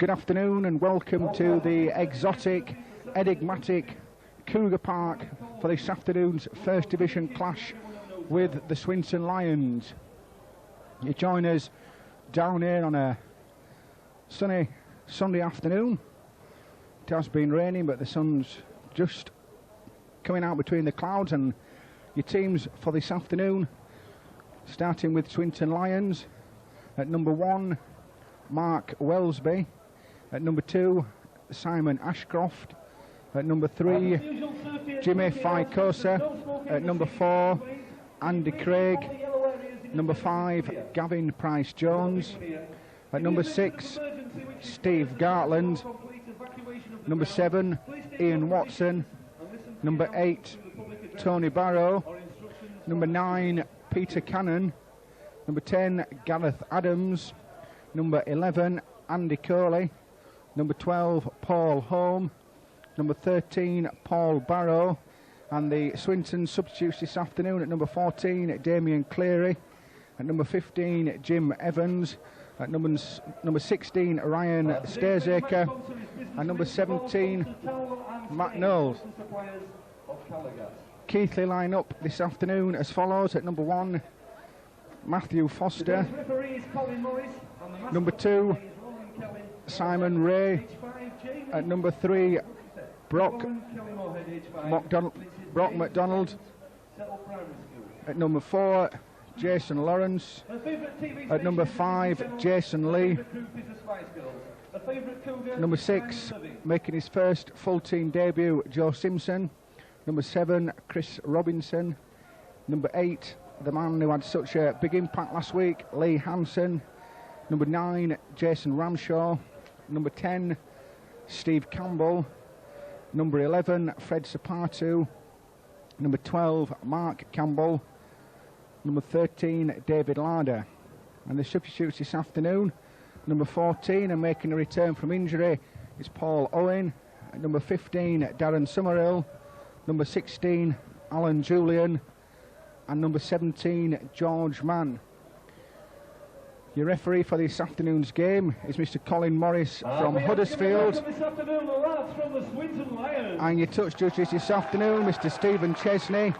Good afternoon and welcome to the exotic, enigmatic Cougar Park for this afternoon's First Division clash with the Swinton Lions. You join us down here on a sunny Sunday afternoon. It has been raining, but the sun's just coming out between the clouds. And your teams for this afternoon, starting with Swinton Lions. At number 1, Mark Wellesby. At number 2, Simon Ashcroft. At number 3, Jimmy Ficosa. At number 4, Andy Craig. Number 5, Gavin Price-Jones. At number 6, Steve Gartland. Number 7, Ian Watson. Number 8, Tony Barrow. Number 9, Peter Cannon. Number 10, Gareth Adams. Number 11, Andy Coley. Number 12, Paul Home. Number 13, Paul Barrow. And the Swinton substitutes this afternoon: at number 14, Damien Cleary. At number 15, Jim Evans. At number 16, Ryan Stairsaker. And number 17, Matt Knowles. Keighley line up this afternoon as follows: at number 1, Matthew Foster. Number 2, Simon Ray. At number 3, Brock McDonald. At number 4, Jason Lawrence. At number 5, Jason Lee. Number 6, making his first full team debut, Joe Simpson. Number 7, Chris Robinson. Number 8, the man who had such a big impact last week, Lee Hansen. Number 9, Jason Ramshaw. Number 10, Steve Campbell. Number 11, Fred Sapatu. Number 12, Mark Campbell. Number 13, David Larder. And the substitutes this afternoon: number 14, and making a return from injury, is Paul Owen. At number 15, Darren Summerhill. Number 16, Alan Julian. And number 17, George Mann. Your referee for this afternoon's game is Mr. Colin Morris from Huddersfield. And your touch judges this afternoon, Mr. Stephen Chesney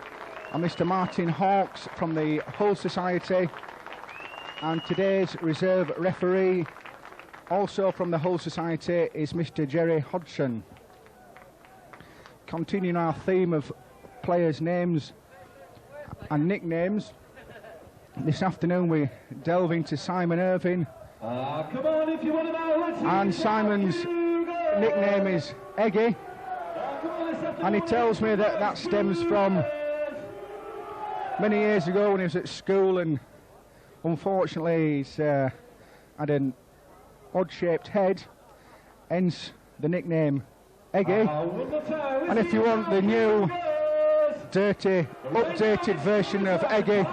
and Mr. Martin Hawkes from the Hull Society. And today's reserve referee, also from the Hull Society, is Mr. Jerry Hodgson. Continuing our theme of players' names and nicknames, this afternoon we delve into Simon Irvine. Come on, if you want to know, let's and Simon's nickname is Eggy. And he tells me that that stems from many years ago when he was at school, and unfortunately he's had an odd-shaped head, hence the nickname Eggy. And if you want the new, dirty, updated version of Eggy,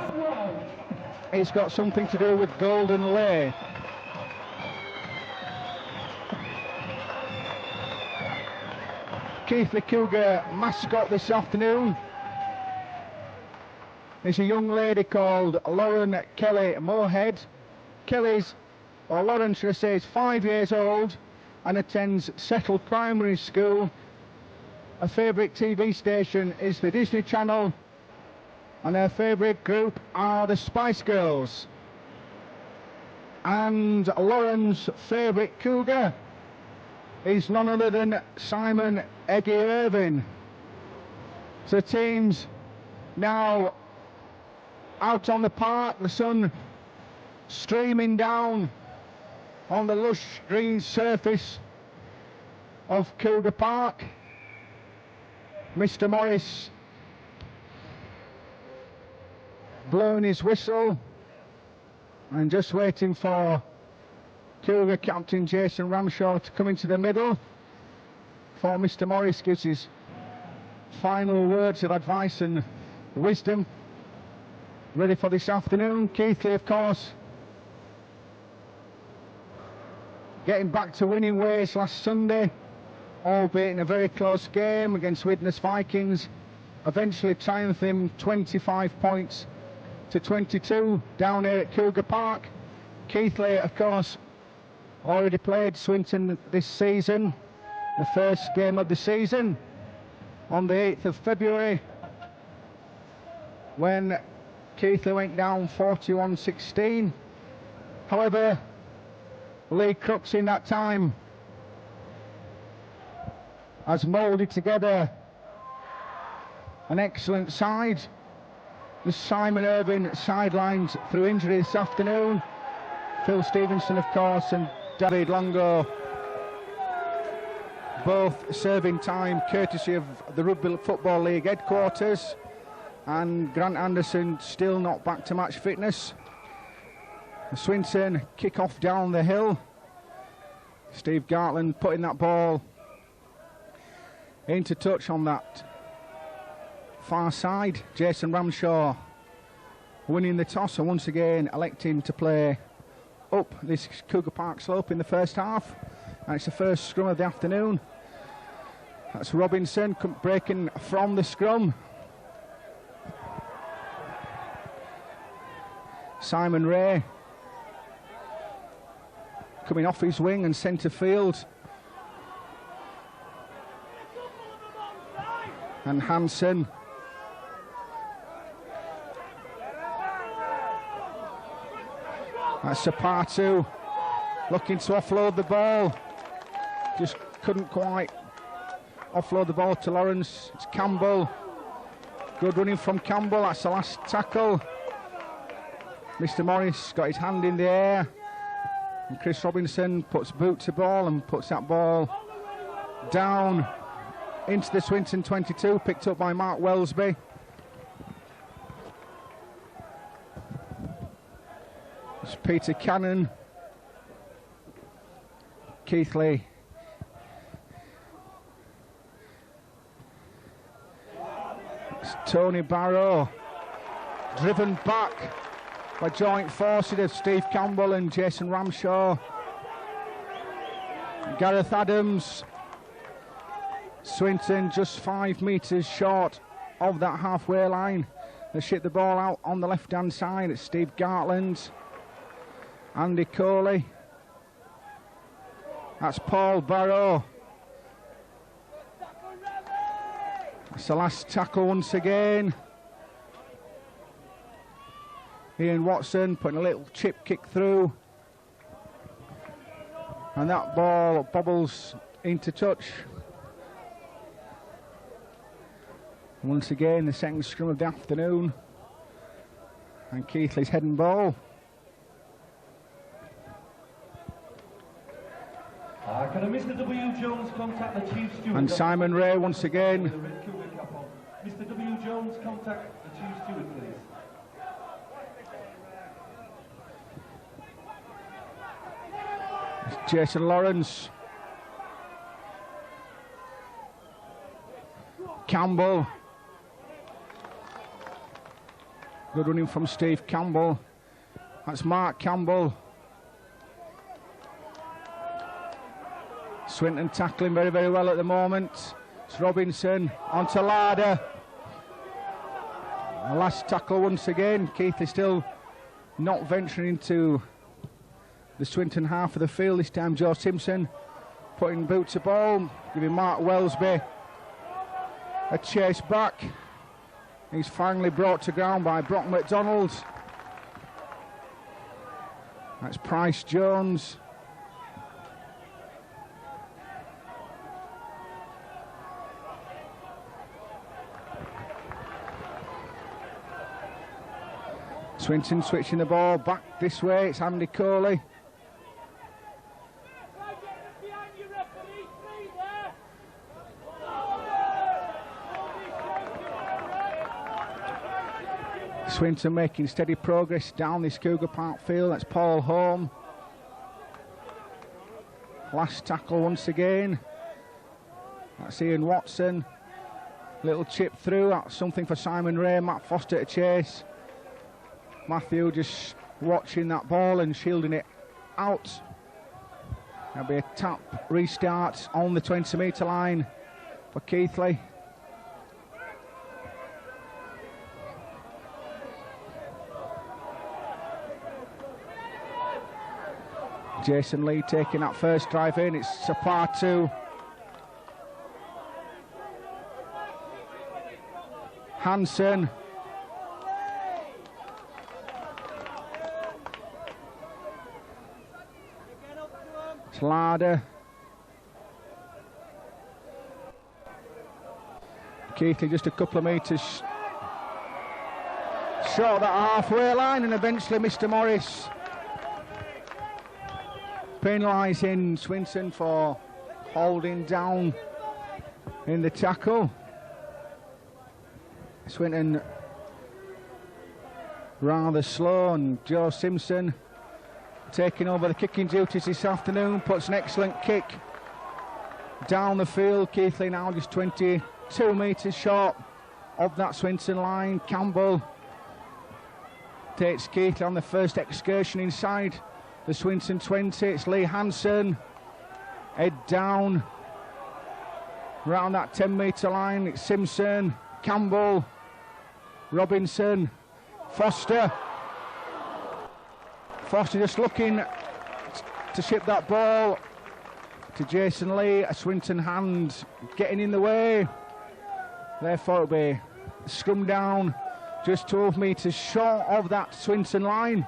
it's got something to do with Golden Lay. Keighley Cougar mascot this afternoon is a young lady called Lauren Kelly Moorhead. Lauren should I say, is 5 years old and attends Settle Primary School. Her favourite TV station is the Disney Channel, and her favourite group are the Spice Girls. And Lauren's favourite Cougar is none other than Simon Eggy Irvine. So teams now out on the park, the sun streaming down on the lush green surface of Cougar Park. Mr. Morris blowing his whistle and just waiting for Cougar captain Jason Ramshaw to come into the middle before Mr. Morris gives his final words of advice and wisdom. Ready for this afternoon. Keighley, of course, getting back to winning ways last Sunday, albeit in a very close game against Widnes Vikings, eventually triumphing 25 points to 22 down here at Cougar Park. Keighley, of course, already played Swinton this season, the first game of the season on the 8th of February when Keighley went down 41-16. However, Lee Crooks in that time has moulded together an excellent side. The Simon Irving sidelined through injury this afternoon. Phil Stevenson, of course, and David Longo both serving time courtesy of the Rugby Football League headquarters, and Grant Anderson still not back to match fitness. Swinton kick off down the hill. Steve Gartland putting that ball into touch on that far side. Jason Ramshaw winning the toss and once again electing to play up this Cougar Park slope in the first half. And it's the first scrum of the afternoon. That's Robinson breaking from the scrum. Simon Ray coming off his wing and centre field. And Hansen that's Sapatu looking to offload the ball, just couldn't quite offload the ball to Lawrence. It's Campbell, good running from Campbell. That's the last tackle. Mr. Morris got his hand in the air, and Chris Robinson puts boot to ball and puts that ball down into the Swinton 22, picked up by Mark Wellesby. It's Peter Cannon. Keighley. It's Tony Barrow, driven back by joint forces of Steve Campbell and Jason Ramshaw. Gareth Adams. Swinton just 5 metres short of that halfway line. They ship the ball out on the left-hand side. It's Steve Gartland, Andy Coley. That's Paul Barrow. It's the last tackle once again. Ian Watson putting a little chip kick through. And that ball bobbles into touch. Once again, the second scrum of the afternoon. And Keighley's head and ball. Can Mr. W. Jones contact the Chief Steward? And Simon Ray once again. Mr. W. Jones, contact the Chief Steward, please. It's Jason Lawrence. Campbell. Good running from Steve Campbell. That's Mark Campbell. Swinton tackling very, very well at the moment. It's Robinson onto Larder. The last tackle once again. Keighley still not venturing into the Swinton half of the field. This time Joe Simpson putting boot to ball, giving Mark Wellesby a chase back. He's finally brought to ground by Brock McDonald. That's Price Jones. Swinton switching the ball back this way. It's Andy Coley. Swinton making steady progress down this Cougar Park field. That's Paul Holm. Last tackle once again. That's Ian Watson. Little chip through. That's something for Simon Ray. Matt Foster to chase. Matthew just watching that ball and shielding it out. There'll be a tap restart on the 20-metre line for Keighley. Jason Lee taking that first drive in. It's Sapatu. Hansen. Slada. Keighley just a couple of metres short of that halfway line, and eventually Mr. Morris penalising Swinton for holding down in the tackle. Swinton rather slow, and Joe Simpson taking over the kicking duties this afternoon, puts an excellent kick down the field. Keighley now just 22 metres short of that Swinton line. Campbell takes Keighley on the first excursion inside the Swinton 20. It's Lee Hansen, head down around that 10-metre line. It's Simpson, Campbell, Robinson, Foster just looking to ship that ball to Jason Lee. A Swinton hand getting in the way, therefore it'll be scrum down just 12 metres short of that Swinton line.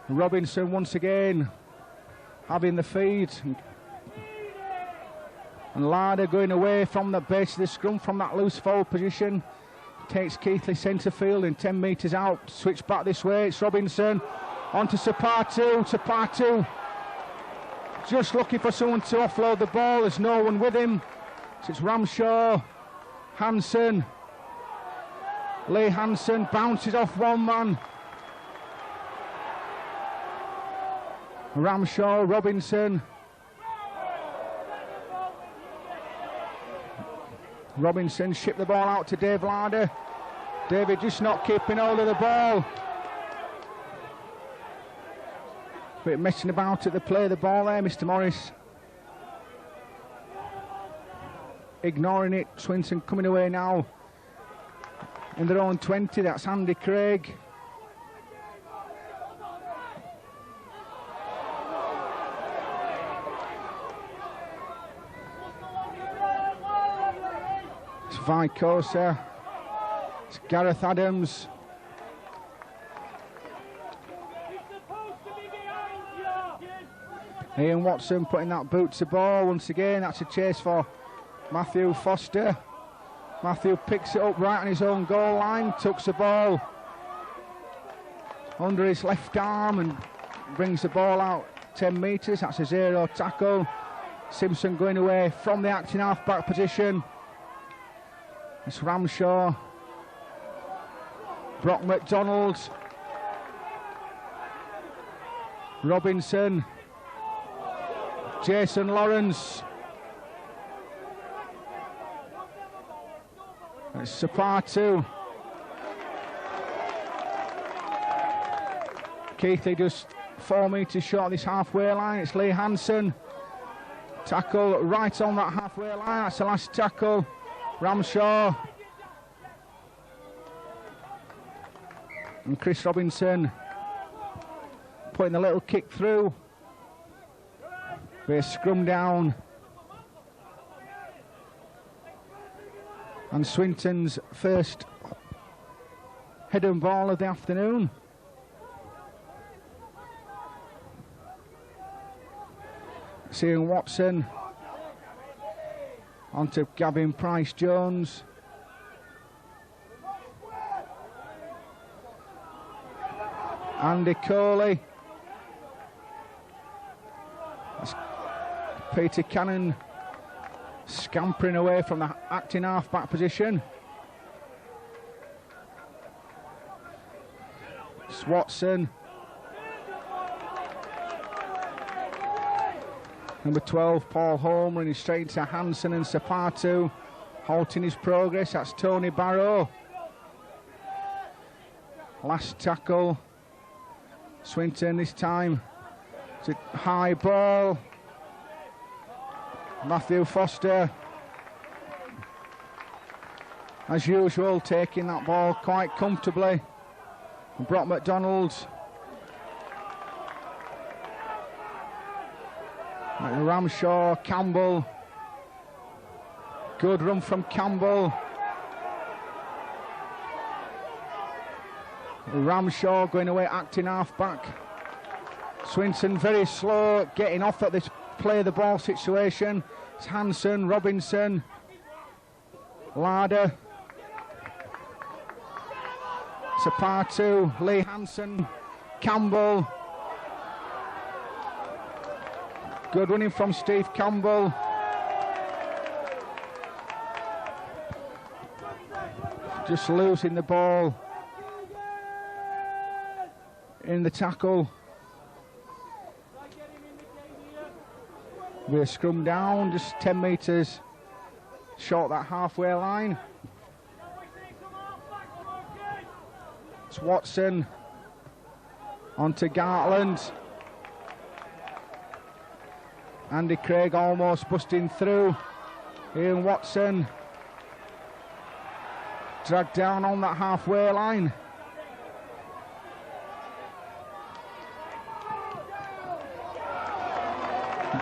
Robinson once again having the feed, and Larder going away from the base of the scrum from that loose forward position. Takes Keighley centre field and 10 metres out. Switch back this way. It's Robinson onto Sapatu. Sapatu just looking for someone to offload the ball. There's no one with him. So it's Ramshaw, Hansen. Lee Hansen bounces off one man. Ramshaw, Robinson. Robinson shipped the ball out to Dave Larder. David just not keeping hold of the ball. Bit messing about at the play of the ball there, Mr. Morris. Ignoring it. Swinton coming away now in their own 20. That's Andy Craig. Vicosa, it's Gareth Adams, Ian Watson putting that boot to ball once again. That's a chase for Matthew Foster. Matthew picks it up right on his own goal line, tucks the ball under his left arm and brings the ball out 10 metres. That's a zero tackle. Simpson going away from the acting half-back position. It's Ramshaw, Brock McDonald, Robinson, Jason Lawrence. It's Sapatu. Keighley just 4 metres short of this halfway line. It's Lee Hansen. Tackle right on that halfway line. That's the last tackle. Ramshaw and Chris Robinson putting the little kick through. We're scrum down, and Swinton's first head and ball of the afternoon. Seeing Watson onto Gavin Price-Jones. Andy Coley. That's Peter Cannon scampering away from the acting half-back position. It's Watson. Number 12, Paul Holm, running straight to Hansen and Sapatu, halting his progress. That's Tony Barrow. Last tackle. Swinton this time. It's a high ball. Matthew Foster, as usual, taking that ball quite comfortably. Brock McDonald Ramshaw, Campbell. Good run from Campbell. Ramshaw going away, acting half-back. Swinton very slow, getting off at this play the ball situation. It's Hansen, Robinson, Larder. Sapatu, Lee Hansen, Campbell. Good running from Steve Campbell. Just losing the ball in the tackle. We're scrum down, just 10 metres short that halfway line. It's Watson onto Gartland. Andy Craig almost busting through. Ian Watson dragged down on that halfway line.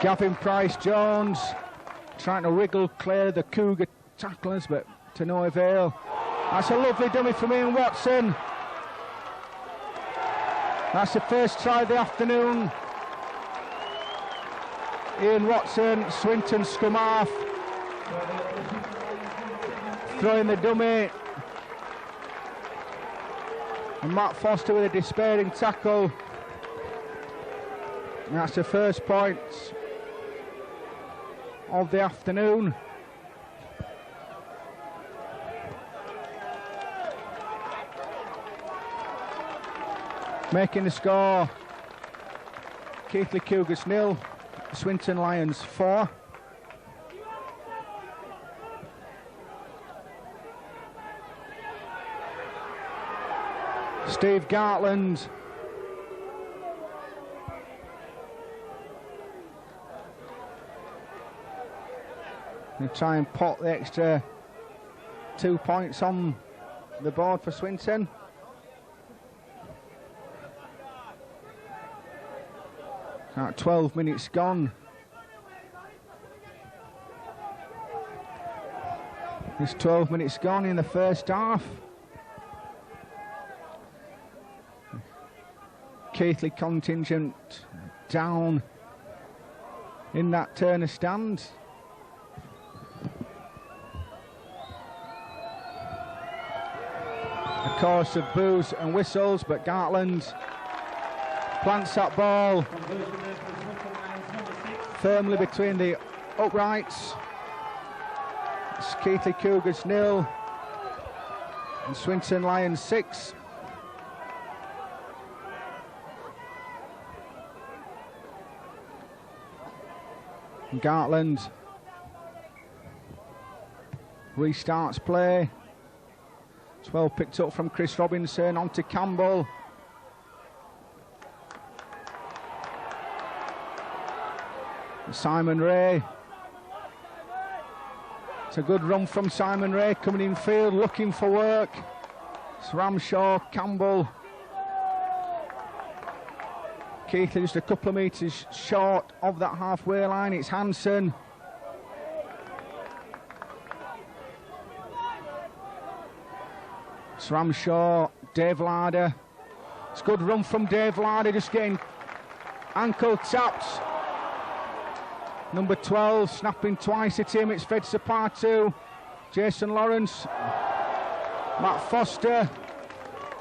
Gavin Price-Jones trying to wriggle clear the Cougar tacklers, but to no avail. That's a lovely dummy from Ian Watson. That's the first try of the afternoon. Ian Watson, Swinton scrum half. Throwing the dummy. And Matt Foster with a despairing tackle. And that's the first point of the afternoon. Making the score, Keighley Cougars 0, Swinton Lions 4. Steve Gartland. They try and pot the extra 2 points on the board for Swinton. About 12 minutes gone. There's 12 minutes gone in the first half. Keighley contingent down in that Turner stand. A chorus of boos and whistles, but Gartland plants that ball firmly between the uprights. It's Keighley Cougars 0 and Swinton Lions 6. And Gartland restarts play. It's well picked up from Chris Robinson onto Campbell. Simon Ray. It's a good run from Simon Ray coming in field, looking for work. It's Ramshaw, Campbell. Keighley just a couple of metres short of that halfway line. It's Hansen. It's Ramshaw, Dave Larder. It's a good run from Dave Larder, just getting ankle tapped. Number 12 snapping twice at him. It's Fed Sapatu, Jason Lawrence, Matt Foster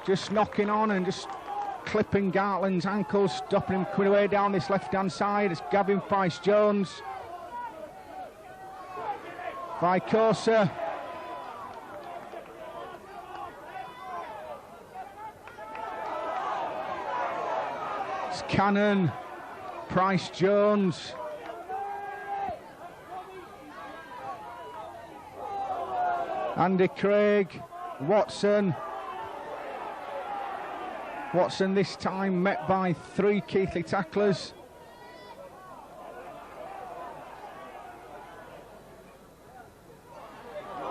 just knocking on and just clipping Gartland's ankles, stopping him coming away down this left-hand side. It's Gavin Price-Jones. Vicosa. It's Cannon, Price-Jones. Andy Craig, Watson. Watson this time met by 3 Keighley tacklers.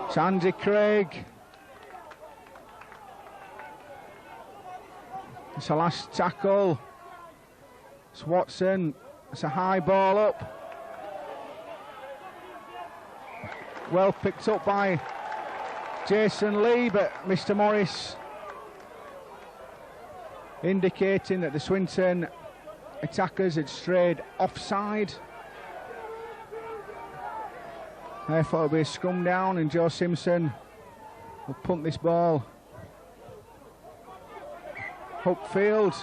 It's Andy Craig. It's a last tackle. It's Watson. It's a high ball up. Well picked up by Jason Lee, but Mr. Morris indicating that the Swinton attackers had strayed offside. Therefore it'll be a scrum down, and Joe Simpson will punt this ball upfield.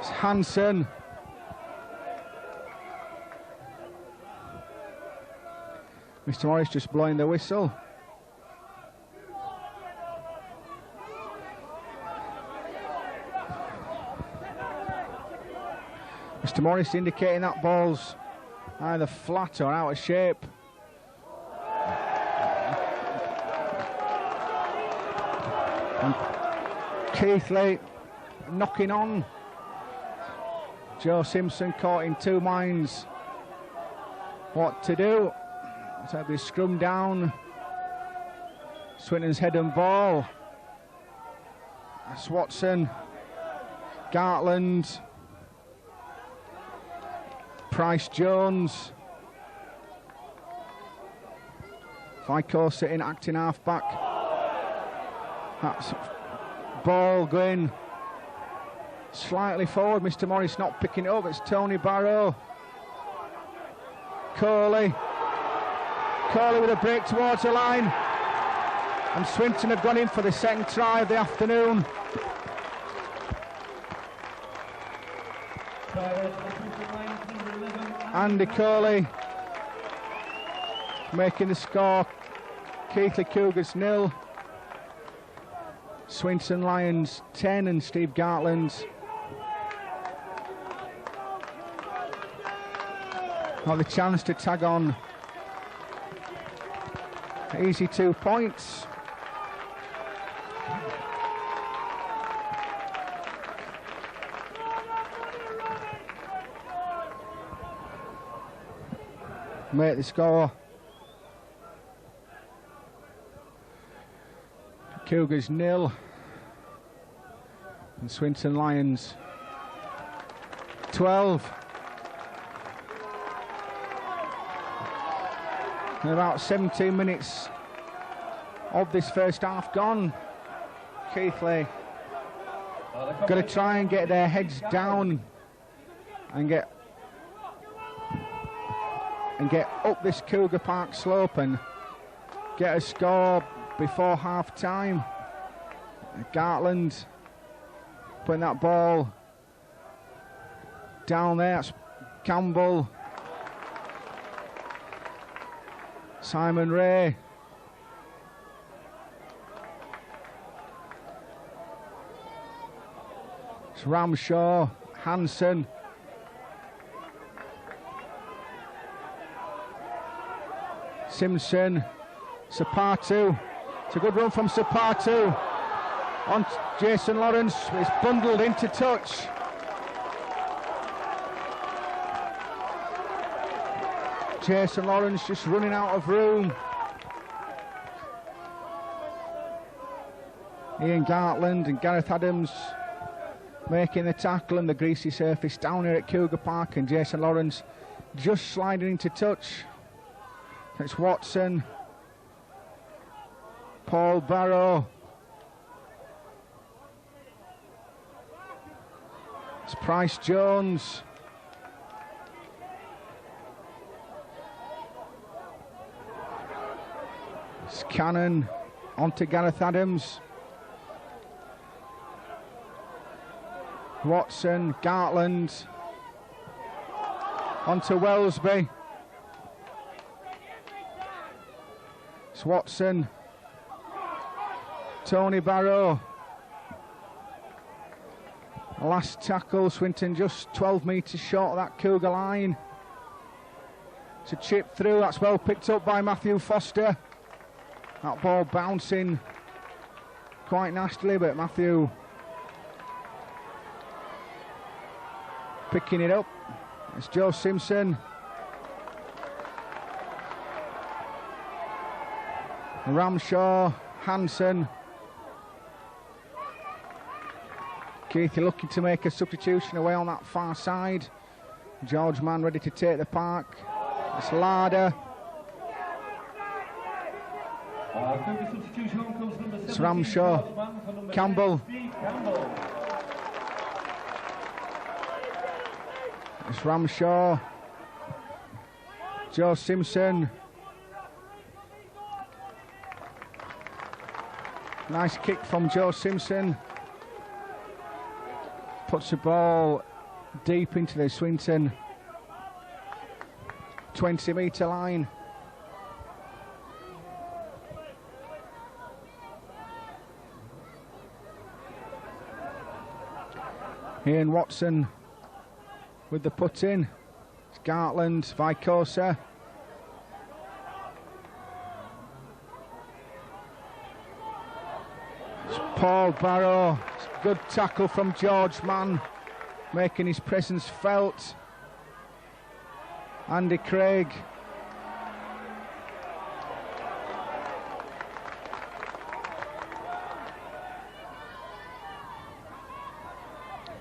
It's Hansen. Mr. Morris just blowing the whistle. Mr. Morris indicating that ball's either flat or out of shape. And Keighley knocking on. Joe Simpson caught in two minds what to do. So it'll be scrum down. Swinton's head and ball. That's Watson, Gartland, Price Jones, Vico sitting acting half back. That's ball going slightly forward. Mr. Morris not picking it up. It's Tony Barrow. Keighley with a break towards the line, and Swinton have gone in for the second try of the afternoon. Andy Keighley making the score. Keighley Cougars 0, Swinton Lions 10, and Steve Gartland got the chance to tag on. Easy 2 points. Make the score. Cougars 0 and Swinton Lions 12. And about 17 minutes of this first half gone. Keighley got to try and get their heads down and get up this Cougar Park slope and get a score before half time. Gartland putting that ball down there. That's Campbell, Simon Ray, it's Ramshaw, Hansen, Simpson, Sapatu. It's a good run from Sapatu on Jason Lawrence. It's bundled into touch. Jason Lawrence just running out of room. Ian Gartland and Gareth Adams making the tackle, and the greasy surface down here at Cougar Park, and Jason Lawrence just sliding into touch. It's Watson, Paul Barrow, it's Price Jones, it's Cannon onto Gareth Adams, Watson, Gartland onto Wellesby. It's Watson, Tony Barrow. Last tackle, Swinton just 12 metres short of that Cougar line. It's a chip through, that's well picked up by Matthew Foster. That ball bouncing quite nastily, but Matthew picking it up. It's Joe Simpson. Ramshaw, Hansen. Keith looking to make a substitution away on that far side. George Mann ready to take the park. It's Larder. It's Ramshaw. Campbell. It's Ramshaw. Joe Simpson. Nice kick from Joe Simpson. Puts the ball deep into the Swinton 20-metre line. Ian Watson with the put in. It's Gartland, Vicosa. It's Paul Barrow. It's a good tackle from George Mann, making his presence felt. Andy Craig.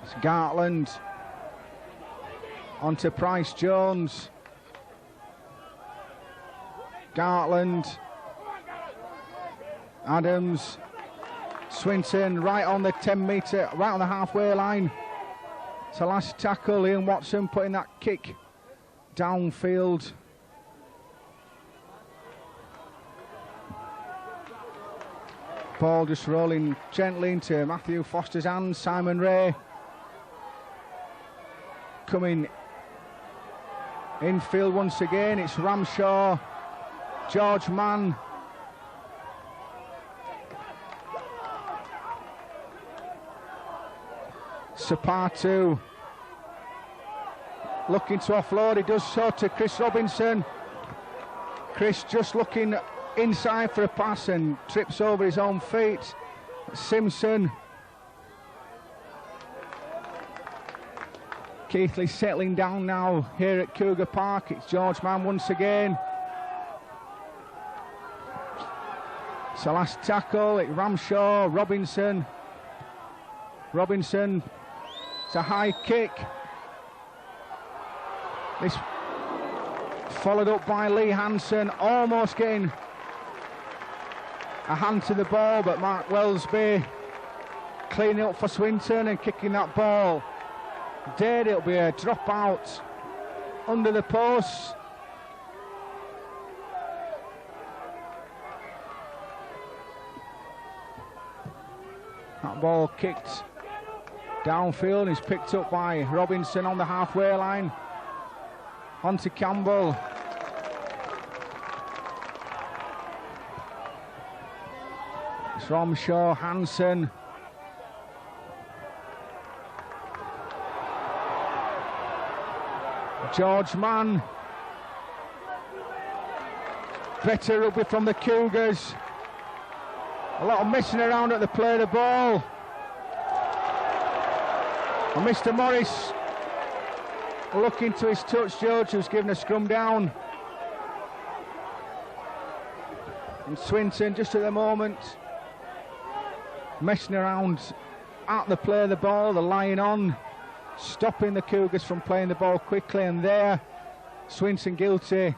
It's Gartland. On to Price Jones. Gartland. Adams. Swinton right on the 10-metre, right on the halfway line. It's a last tackle. Ian Watson putting that kick downfield. Ball just rolling gently into Matthew Foster's hands. Simon Ray coming infield once again. It's Ramshaw, George Mann. Sapatu looking to offload. He does so to Chris Robinson. Chris just looking inside for a pass and trips over his own feet. Simpson. Keighley settling down now here at Cougar Park. It's George Mann once again. It's the last tackle. It's Ramshaw, Robinson. Robinson. It's a high kick. This followed up by Lee Hansen, almost getting a hand to the ball, but Mark Wellesby cleaning up for Swinton and kicking that ball dead. It'll be a drop out under the post. That ball kicked downfield is picked up by Robinson on the halfway line. On to Campbell. It's Ramshaw, Hansen. George Mann. Better rugby from the Cougars. A lot of messing around at the play of the ball. And Mr. Morris looking to his touch. George, who's given a scrum down. And Swinton just at the moment messing around at the play of the ball. They're lying on, stopping the Cougars from playing the ball quickly, and there Swinton guilty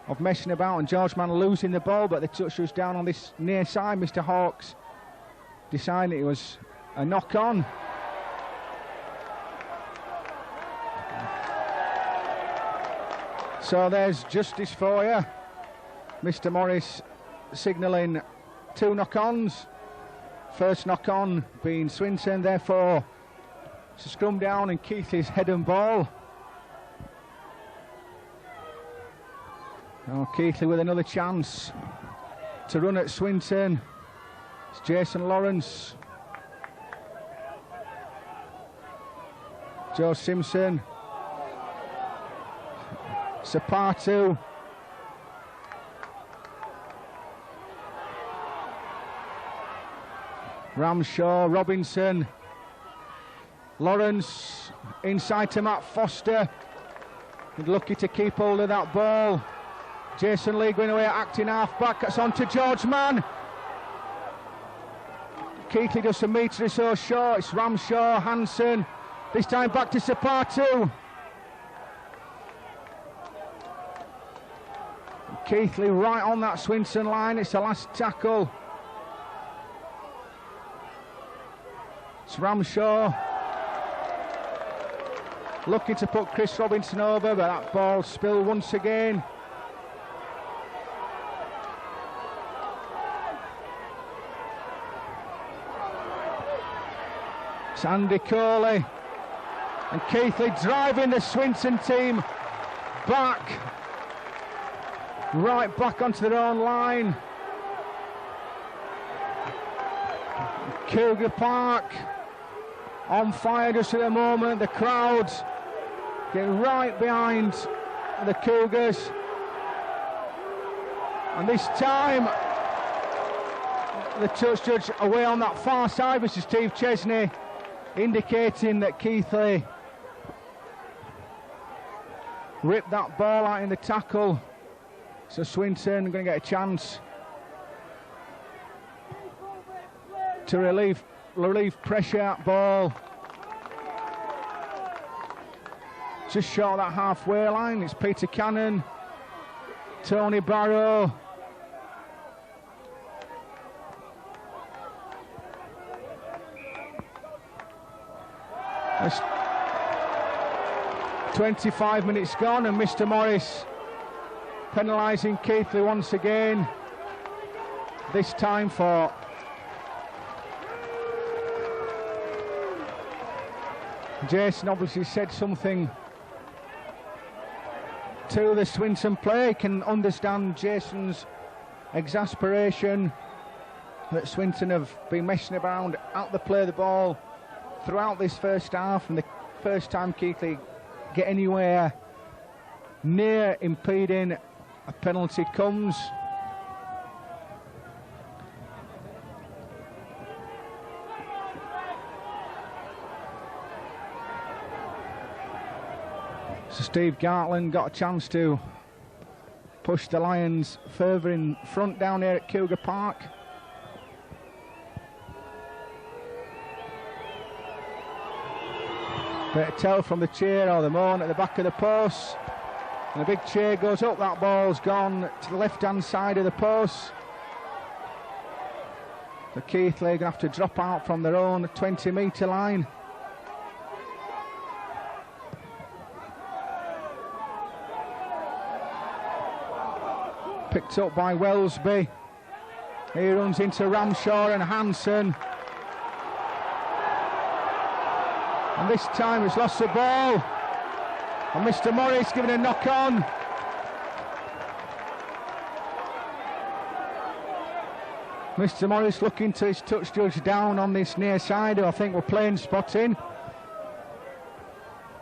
of messing about, and George Mann losing the ball, but the touch was down on this near side. Mr. Hawkes decided it was a knock on. So there's justice for you. Mr. Morris signalling 2 knock-ons. First knock-on being Swinton, therefore it's a scrum down and Keighley's head and ball. Oh, Keighley with another chance to run at Swinton. It's Jason Lawrence. Joe Simpson. Sapatu. Ramshaw, Robinson. Lawrence inside to Matt Foster. Lucky to keep hold of that ball. Jason Lee going away, acting half back. That's on to George Mann. Keighley just a metre or so short. It's Ramshaw, Hansen. This time back to Sapatu. Keighley right on that Swinton line. It's the last tackle. It's Ramshaw looking to put Chris Robinson over, but that ball spilled once again. It's Andy Coley and Keighley driving the Swinton team back, right back onto their own line. Cougar Park on fire just at the moment. The crowd getting right behind the Cougars, and this time the touch judge away on that far side, Mr. Steve Chesney, indicating that Keighley ripped that ball out in the tackle. So Swinton going to get a chance to relieve pressure at ball. Just short of that halfway line. It's Peter Cannon, Tony Barrow. That's 25 minutes gone, and Mr. Morris penalising Keighley once again. This time for Jason. Obviously said something to the Swinton play. Can understand Jason's exasperation that Swinton have been messing around out the play of the ball throughout this first half, and the first time Keighley get anywhere near impeding a penalty comes. So Steve Gartland got a chance to push the Lions further in front down here at Cougar Park. Bit of tell from the cheer or the moan at the back of the post. And a big cheer goes up. That ball's gone to the left-hand side of the post. The Keighley are going to have to drop out from their own 20-metre line. Picked up by Wellesby. He runs into Ramshaw and Hansen. And this time he's lost the ball. And Mr. Morris giving a knock on. Mr. Morris looking to his touch judge down on this near side, who I think were playing spotting.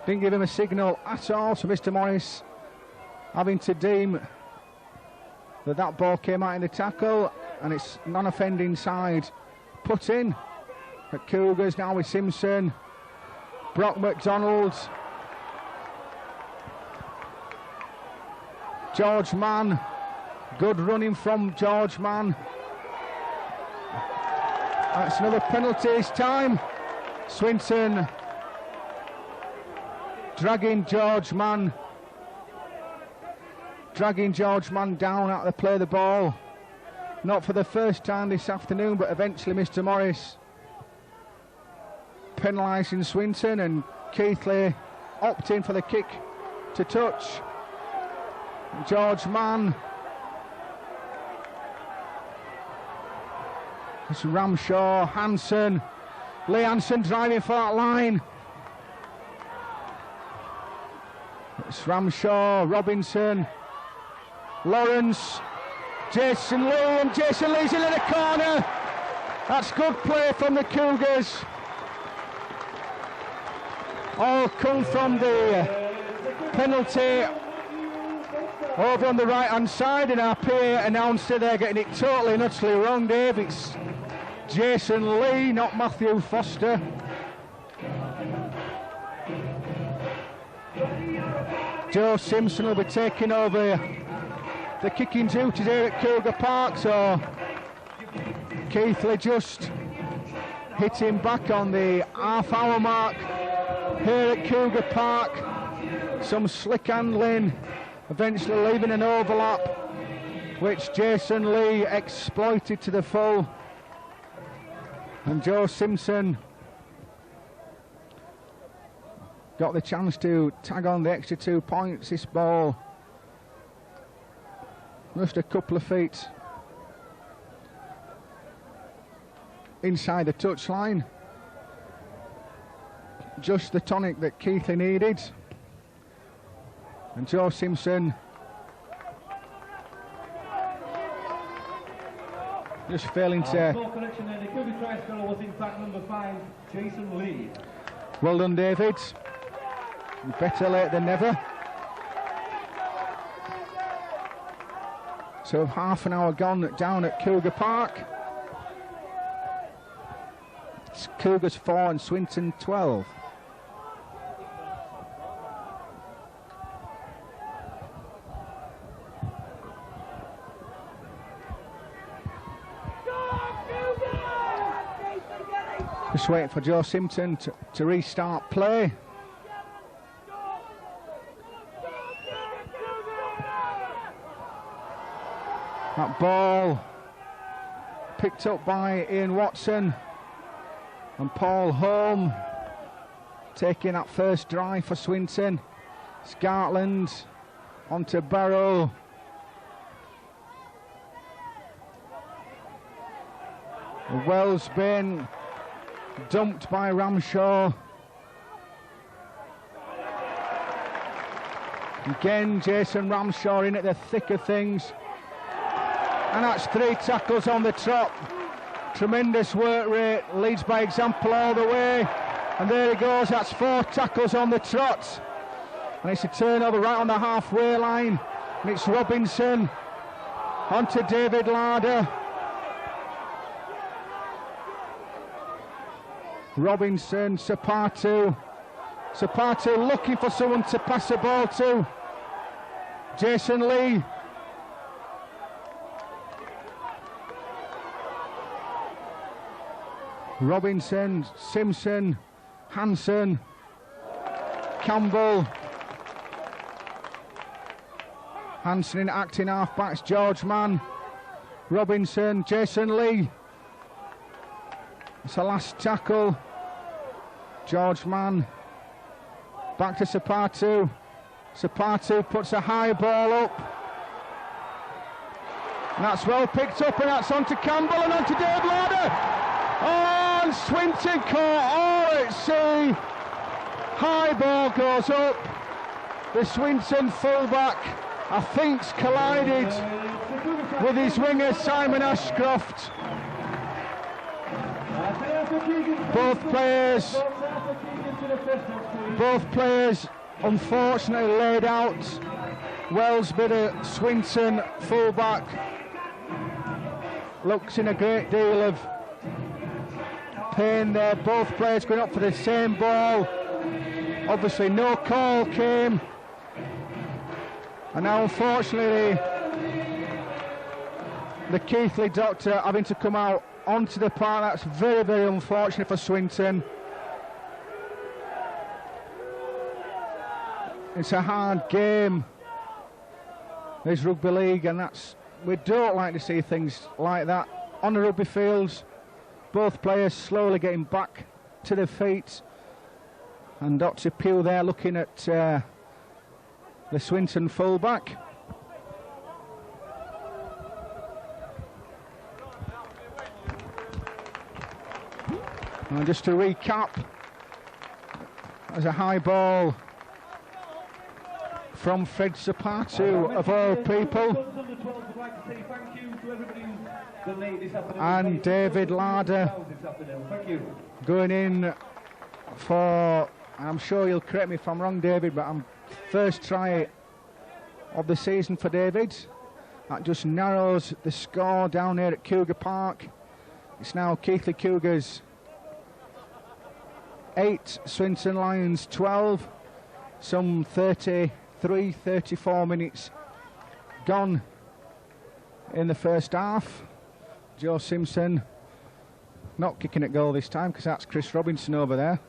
Didn't give him a signal at all, so Mr. Morris having to deem that that ball came out in the tackle, and it's non-offending side put in at Cougars now with Simpson, Brock McDonald, George Mann. Good running from George Mann. That's another penalty this time. Swinton dragging George Mann down out of the play of the ball. Not for the first time this afternoon, but eventually Mr. Morris penalising Swinton, and Keighley opting for the kick to touch. George Mann. It's Ramshaw, Hansen. Lee Hansen driving for that line. It's Ramshaw, Robinson, Lawrence, Jason Lee, and Jason Lee's in the corner. That's good play from the Cougars. All come from the penalty over on the right hand side, and our peer announcer there getting it totally and utterly wrong, Dave. It's Jason Lee, not Matthew Foster. Joe Simpson will be taking over the kicking duties here at Cougar Park, so Keighley just hitting back on the half-hour mark here at Cougar Park. Some slick handling, eventually leaving an overlap, which Jason Lee exploited to the full. And Joe Simpson got the chance to tag on the extra 2 points. This ball just a couple of feet inside the touchline. Just the tonic that Keighley needed. And Joe Simpson just failing to... correction there, the Cougar try scorer was in fact number 5, Jason Lee. Well done, David. Better late than never. So half an hour gone down at Cougar Park. It's Cougars 4 and Swinton 12. Just waiting for Joe Simpson to restart play. That ball picked up by Ian Watson and Paul Holm taking that first drive for Swinton. Scotland onto Barrow. Wells been dumped by Ramshaw. Again, Jason Ramshaw in at the thick of things. And that's 3 tackles on the trot. Tremendous work rate, leads by example all the way. And there he goes, that's 4 tackles on the trot. And it's a turnover right on the halfway line. And it's Robinson onto David Larder. Robinson, Sapatu. Sapatu looking for someone to pass the ball to. Jason Lee. Robinson, Simpson, Hanson, Campbell. Hanson in acting half-backs, George Mann. Robinson, Jason Lee. It's the last tackle. George Mann. Back to Sapatu. Sapatu puts a high ball up. And that's well picked up, and that's onto Campbell and onto Dave Larder. Oh, and Swinton caught all at sea. High ball goes up. The Swinton fullback, I think's collided with his winger Simon Ashcroft. Both players unfortunately laid out. Wells Bidder, Swinton fullback, looks in a great deal of pain there. Both players going up for the same ball. Obviously no call came, and now unfortunately the Keighley doctor having to come out onto the park. That's very, very unfortunate for Swinton. It's a hard game, this rugby league, and we don't like to see things like that on the rugby fields. Both players slowly getting back to their feet, and Dr. Pugh there looking at the Swinton fullback. And just to recap, there's a high ball from Fred Sapatu, of all people, and David Larder going in for, I'm sure you'll correct me if I'm wrong, David, but first try of the season for David. That just narrows the score down here at Cougar Park. It's now Keighley Cougars 8, Swinton Lions 12. Some 34 minutes gone in the first half. Joe Simpson Not kicking at goal this time because that's Chris Robinson over there.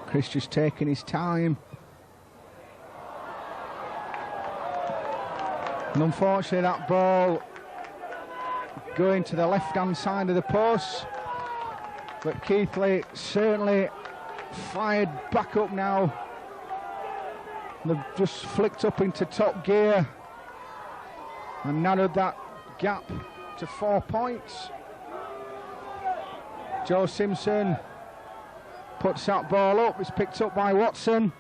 Chris just taking his time. And unfortunately that ball going to the left-hand side of the post. But Keighley certainly fired back up now. They've just flicked up into top gear and narrowed that gap to 4 points. Joe Simpson puts that ball up. It's picked up by Watson.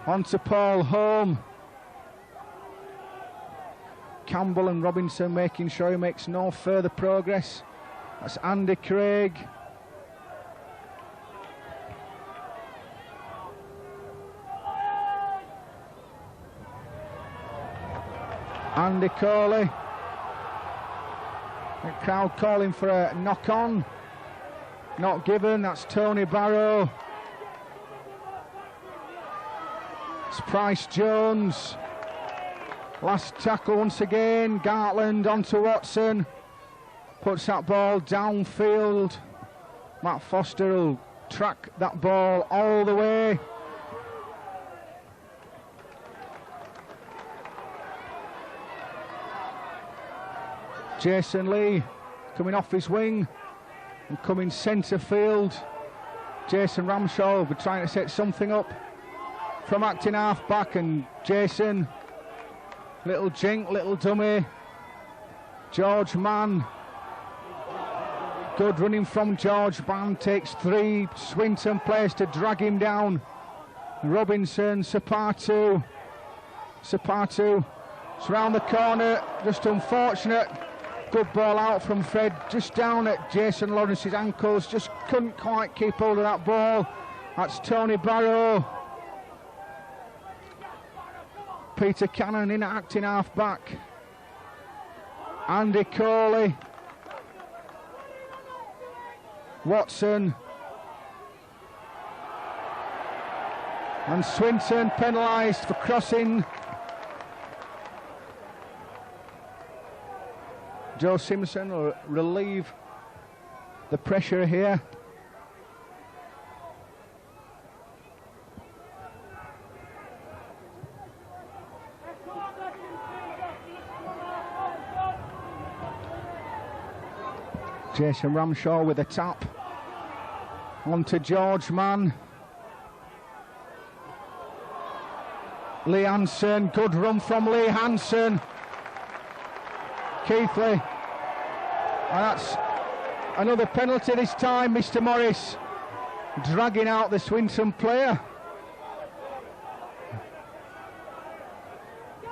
On to Paul Home. Campbell and Robinson making sure he makes no further progress. That's Andy Craig. Andy Coley. The crowd calling for a knock-on. Not given. That's Tony Barrow. It's Price Jones. Last tackle once again. Gartland onto Watson. Puts that ball downfield. Matt Foster will track that ball all the way. Jason Lee coming off his wing and coming centre field. Jason Ramshaw will be trying to set something up from acting half back, and Jason, little jink, little dummy. George Mann, good running from George Mann, takes 3 Swinton players to drag him down. Robinson, Sapatu, it's round the corner, just unfortunate. Good ball out from Fred, just down at Jason Lawrence's ankles, just couldn't quite keep hold of that ball. That's Tony Barrow. Peter Cannon in acting half back. Andy Coley. Watson. And Swinton penalised for crossing. Joe Simpson will relieve the pressure here. Jason Ramshaw with a tap onto George Mann. Lee Hansen, good run from Lee Hansen. Keighley, and that's another penalty this time. Mr. Morris dragging out the Swinton player.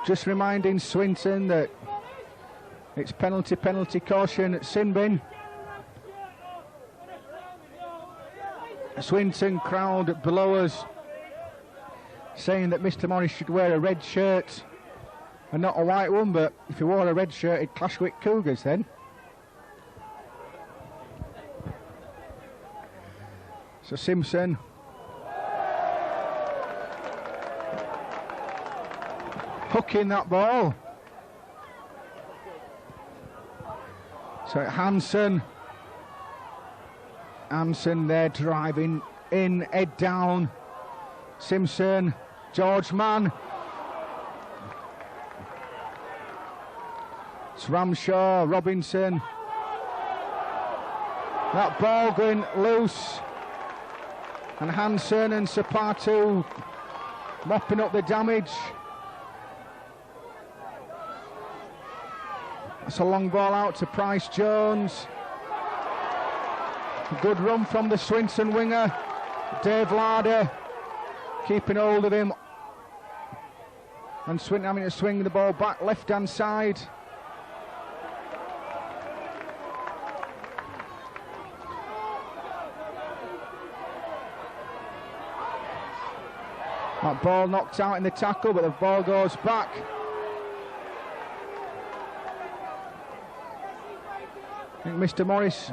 Just reminding Swinton that it's penalty caution at sin bin. Swinton crowd below us saying that Mr. Morris should wear a red shirt and not a white one, but if he wore a red shirt he'd clash with Cougars then. So Simpson hooking that ball. So Hansen there driving in, head down. Simpson, George Mann. It's Ramshaw, Robinson. That ball going loose. And Hansen and Sapatu mopping up the damage. That's a long ball out to Price Jones. A good run from the Swinton winger, Dave Larder, keeping hold of him. And Swinton having to swing the ball back left-hand side. That ball knocked out in the tackle, but the ball goes back. I think Mr. Morris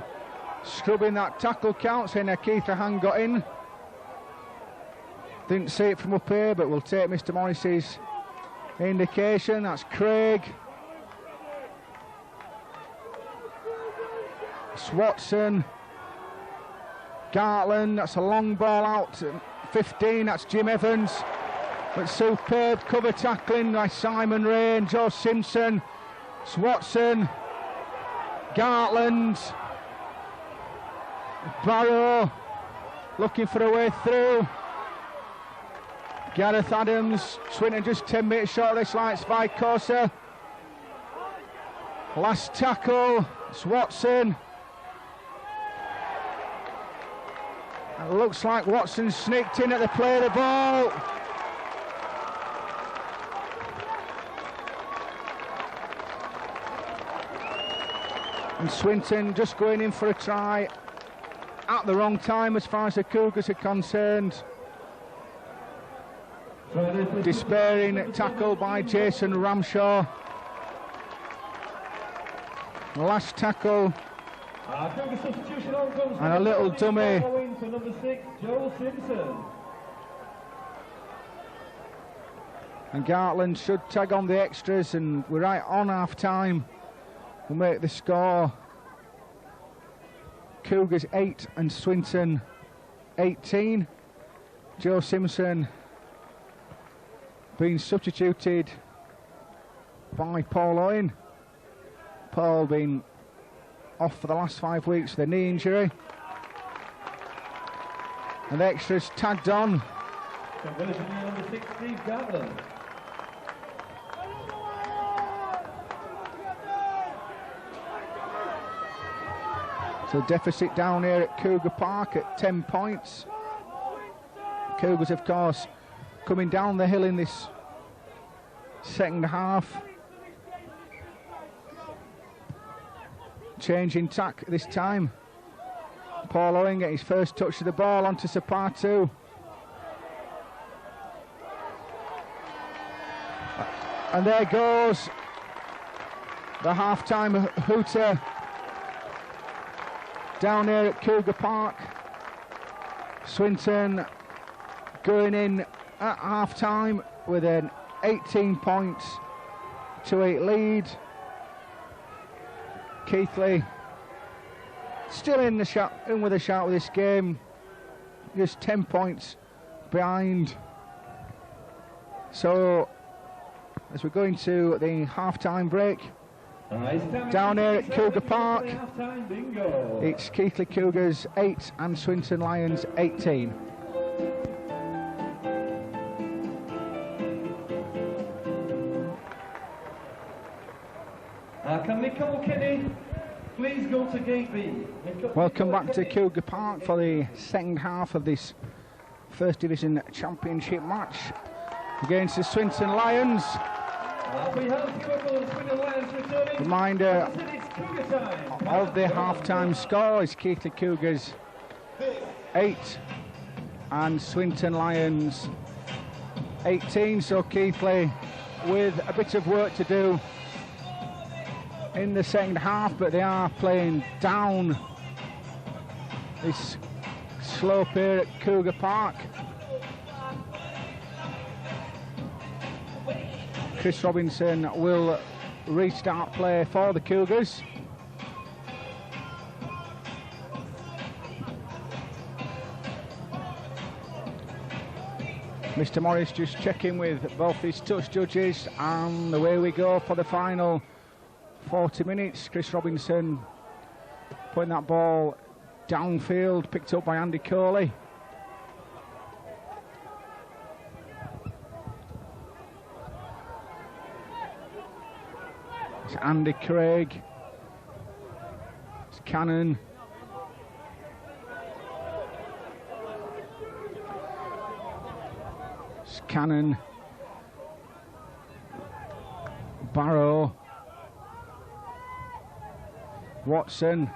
scrubbing that tackle count, saying that Keith Hand got in. Didn't see it from up here, but we'll take Mr. Morris's indication. That's Craig. Swatson. Gartland, that's a long ball out to 15, that's Jim Evans. But superb cover tackling by Simon Ray and Joe Simpson. Swatson. Gartland. Barrow looking for a way through. Gareth Adams, Swinton just 10 metres short of this line, it's Vicosa. Last tackle, Swatson. It looks like Watson sneaked in at the play of the ball. And Swinton just going in for a try at the wrong time as far as the Cougars are concerned. Despairing tackle by Jason Ramshaw. Last tackle. And a little dummy. For number 6, Joel Simpson. And Gartland should tag on the extras, and we're right on half time. We'll make the score. Cougars 8 and Swinton 18. Joe Simpson being substituted by Paul Owen. Paul being off for the last 5 weeks with a knee injury. And the extras tagged on. Conversion number 6, Steve Gartland. So deficit down here at Cougar Park at 10 points. Cougars, of course, coming down the hill in this second half. Changing tack this time. Paul Owen getting his first touch of the ball onto Sapatu. And there goes the half-time hooter down here at Cougar Park. Swinton going in at half-time with an 18 points to 8 lead. Keighley still in with a shout with this game, just 10 points behind. So as we're going to the half-time break down here at Cougar Park, it's Keighley Cougars 8 and Swinton Lions 18. Can Nicole Kenny please go to gate B? Welcome back to Cougar Park for the second half of this First Division Championship match against the Swinton Lions. Reminder of the half-time score is Keighley Cougars 8 and Swinton Lions 18. So Keighley with a bit of work to do in the second half, but they are playing down this slope here at Cougar Park. Chris Robinson will restart play for the Cougars. Mr. Morris just checking with both his touch judges, and away we go for the final 40 minutes. Chris Robinson putting that ball downfield, picked up by Andy Coley. It's Andy Craig. It's Cannon. It's Cannon. Barrow. Watson.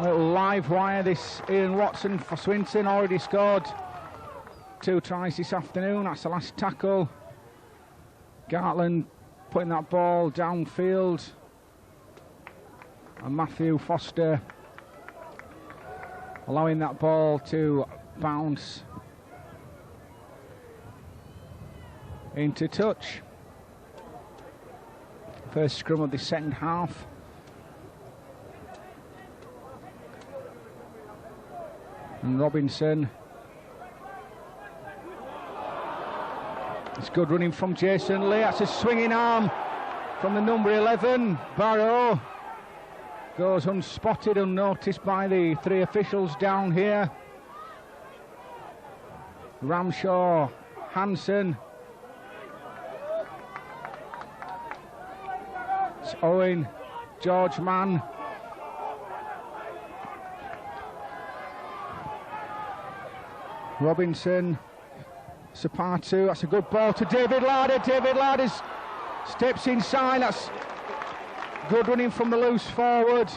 Little live wire, this Ian Watson for Swinton, already scored 2 tries this afternoon. That's the last tackle. Gartland putting that ball downfield, and Matthew Foster allowing that ball to bounce into touch. First scrum of the second half. And Robinson. It's good running from Jason Lee. That's a swinging arm from the number 11. Barrow goes unspotted, unnoticed by the three officials down here. Ramshaw, Hansen. It's Owen, George Mann. Robinson, Sapatu, that's a good ball to David Larder. David Larder steps inside, that's good running from the loose forward.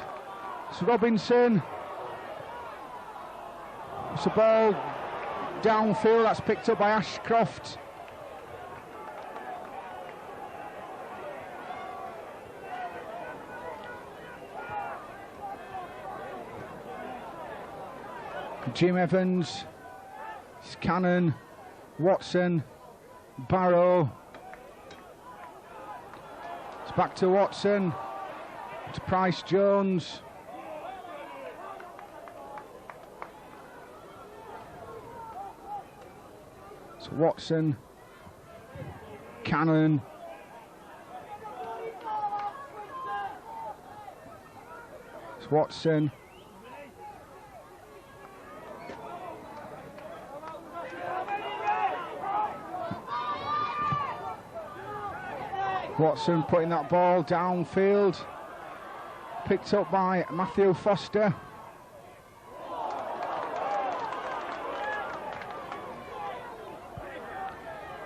It's Robinson. It's a ball downfield, that's picked up by Ashcroft. Jim Evans. It's Cannon, Watson, Barrow. It's back to Watson, to Price Jones. It's Watson, Cannon. It's Watson. Watson putting that ball downfield, picked up by Matthew Foster.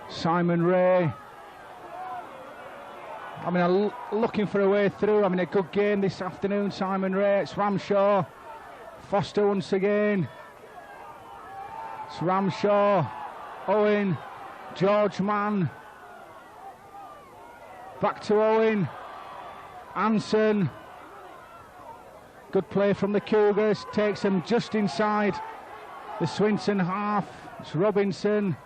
Simon Ray. I mean, looking for a way through. Having a good game this afternoon, Simon Ray. It's Ramshaw. Foster once again. It's Ramshaw. Owen. George Mann. Back to Owen. Anson. Good play from the Cougars. Takes them just inside the Swinton half. It's Robinson.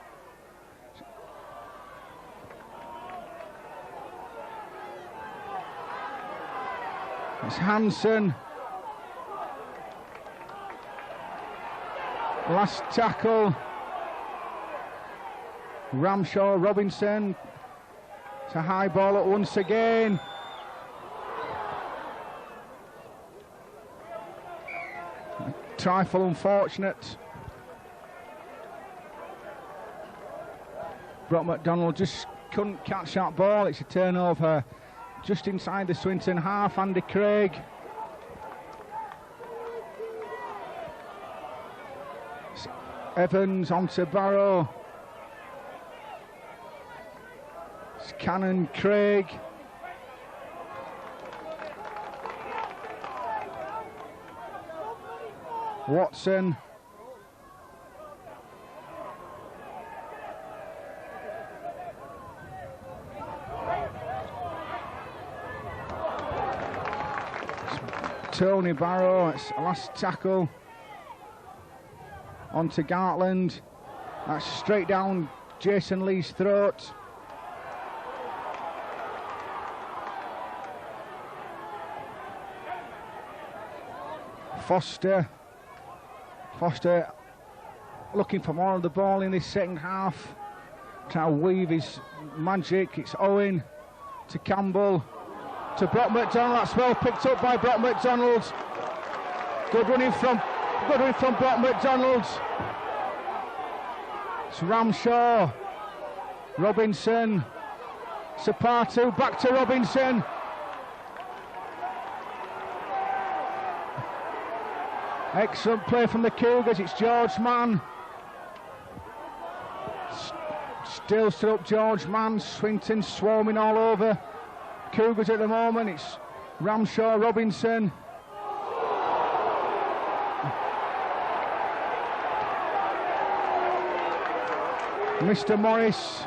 It's Hansen. Last tackle. Ramshaw, Robinson. It's a high ball at once again. Trifle unfortunate. Brock McDonald just couldn't catch that ball. It's a turnover just inside the Swinton half. Andy Craig. It's Evans onto Barrow. It's Cannon, Craig. Watson. Tony Barrow, it's a last tackle onto Gartland. That's straight down Jason Lee's throat. Foster looking for more of the ball in this second half. Trying to weave his magic. It's Owen to Campbell. To Brock McDonald, that's well picked up by Brock McDonald. Good running from Brock McDonald. It's Ramshaw, Robinson, Sapatu, back to Robinson. Excellent play from the Cougars, it's George Mann. Still stood up George Mann, Swinton swarming all over Cougars at the moment. It's Ramshaw, Robinson. Mr. Morris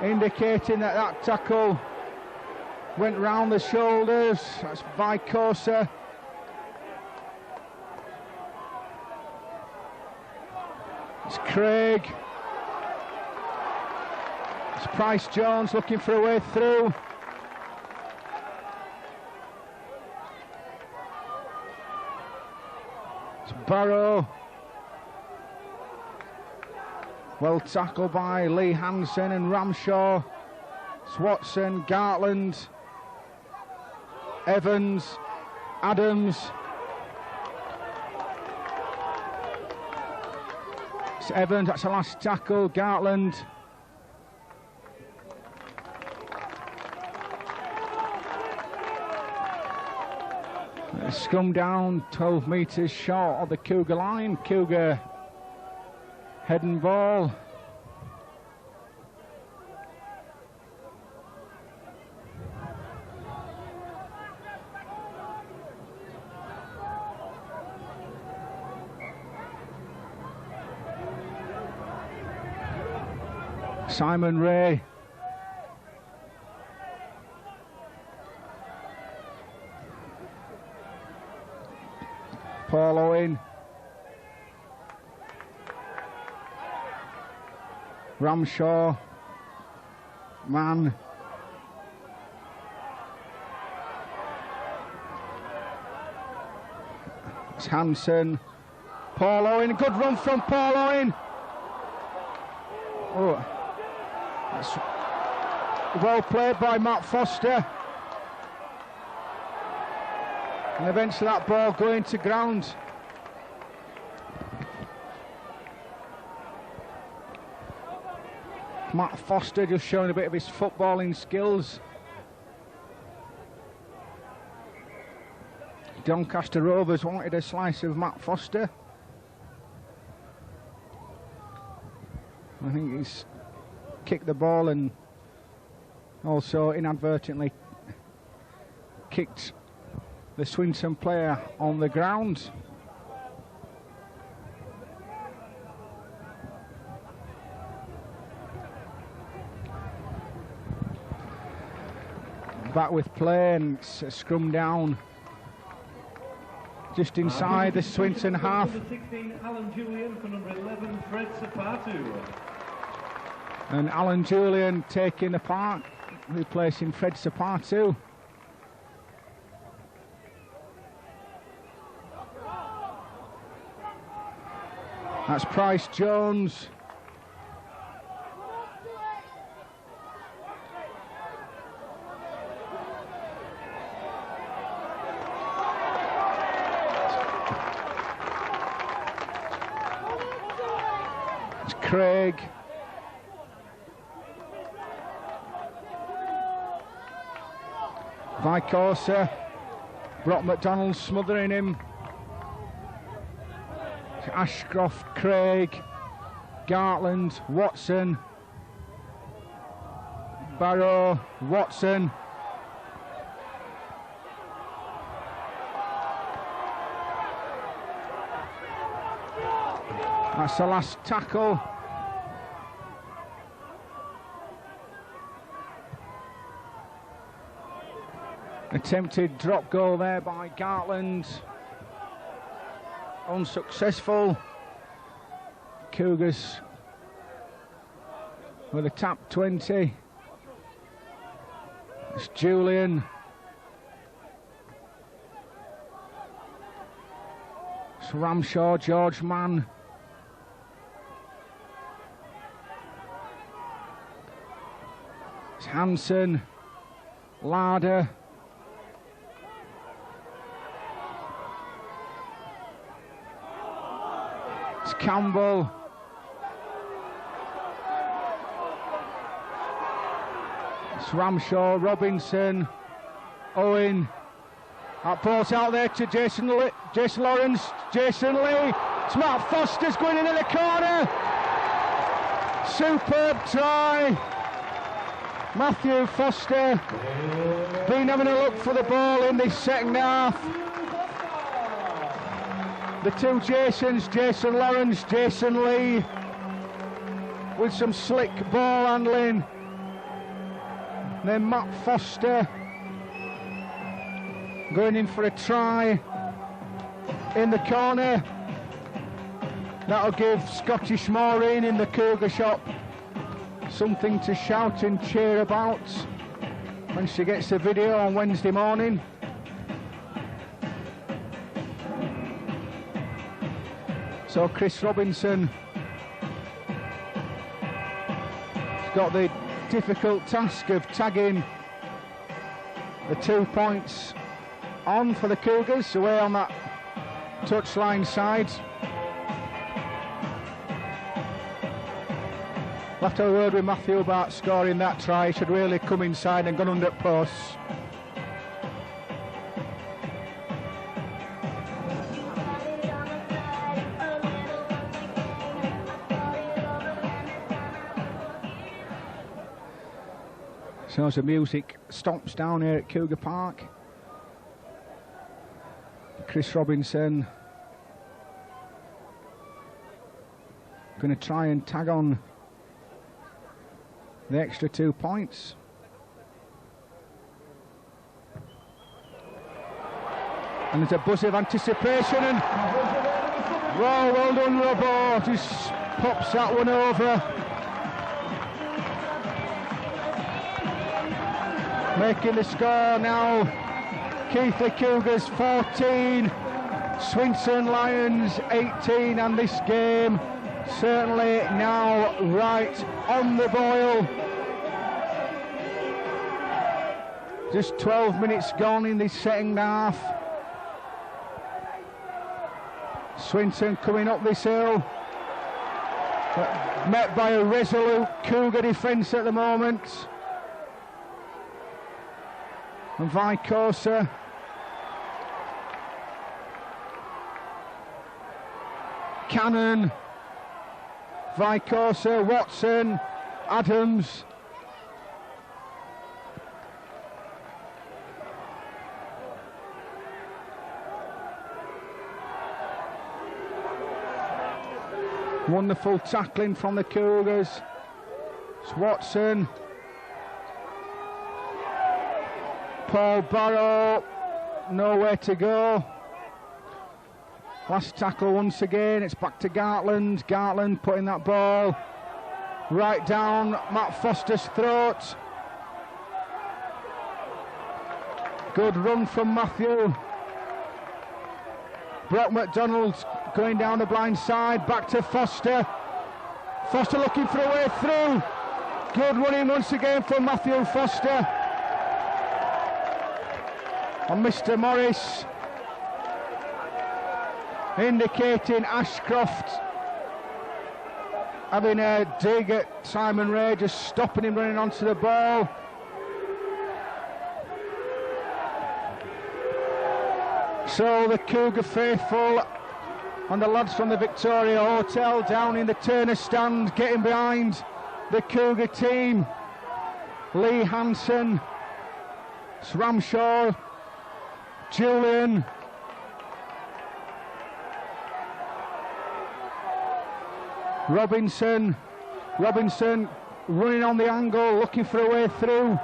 indicating that tackle went round the shoulders. That's Vicosa. It's Craig. It's Price Jones looking for a way through. It's Barrow. Well tackled by Lee Hansen and Ramshaw. It's Watson, Gartland, Evans, Adams. It's Evans, that's the last tackle. Gartland. Scrum down 12 metres short of the Cougar line. Cougar head and ball. Simon Ray. Paul Owen. Ramshaw. Mann. It's Hansen. Paul Owen. Good run from Paul Owen. Oh, that's well played by Matt Foster. And eventually that ball going to ground. Matt Foster just showing a bit of his footballing skills. Doncaster Rovers wanted a slice of Matt Foster. I think he's kicked the ball and also inadvertently kicked the Swinton player on the ground. Back with play and scrum down just inside the Swinton half. Number 16, Alan Julian, for number 11, Fred Sapatu. And Alan Julian taking the part, replacing Fred Sapatu. That's Price Jones. It's Craig. Vicorsa. Brock McDonald smothering him. Ashcroft, Craig, Gartland, Watson, Barrow, Watson. That's the last tackle. Attempted drop goal there by Gartland. Unsuccessful. Cougars with a tap 20. It's Julian. It's Ramshaw, George Mann. It's Hansen, Larder. It's Campbell. It's Ramshaw, Robinson, Owen. That ball's out there to Jason Lawrence, Jason Lee. It's Matt Foster's going into the corner. Superb try. Matthew Foster been having a look for the ball in this second half. The two Jasons, Jason Lawrence, Jason Lee, with some slick ball handling. And then Matt Foster going in for a try in the corner. That'll give Scottish Maureen in the Cougar shop something to shout and cheer about when she gets the video on Wednesday morning. So Chris Robinson has got the difficult task of tagging the 2 points on for the Cougars away on that touchline side. We'll have to have a word with Matthew about scoring that try. He should really come inside and gone under posts. So as the music stomps down here at Cougar Park, Chris Robinson going to try and tag on the extra 2 points. And there's a buzz of anticipation, and well done Robbo, just pops that one over. Making the score now, Keighley Cougars 14, Swinton Lions 18, and this game certainly now right on the boil. Just 12 minutes gone in this second half. Swinton coming up this hill, but met by a resolute Cougar defence at the moment. And Vicosa Cannon, Vicosa, Watson, Adams. Wonderful tackling from the Cougars. It's Watson. Paul Barrow, nowhere to go. Last tackle once again, it's back to Gartland. Gartland putting that ball right down Matt Foster's throat. Good run from Matthew. Brock McDonald going down the blind side, back to Foster. Foster looking for a way through. Good running once again from Matthew Foster. And Mr. Morris indicating Ashcroft having a dig at Simon Ray, just stopping him running onto the ball. So the Cougar faithful and the lads from the Victoria Hotel down in the Turner stand getting behind the Cougar team. Lee Hansen, Ramshaw, Julian, Robinson running on the angle, looking for a way through.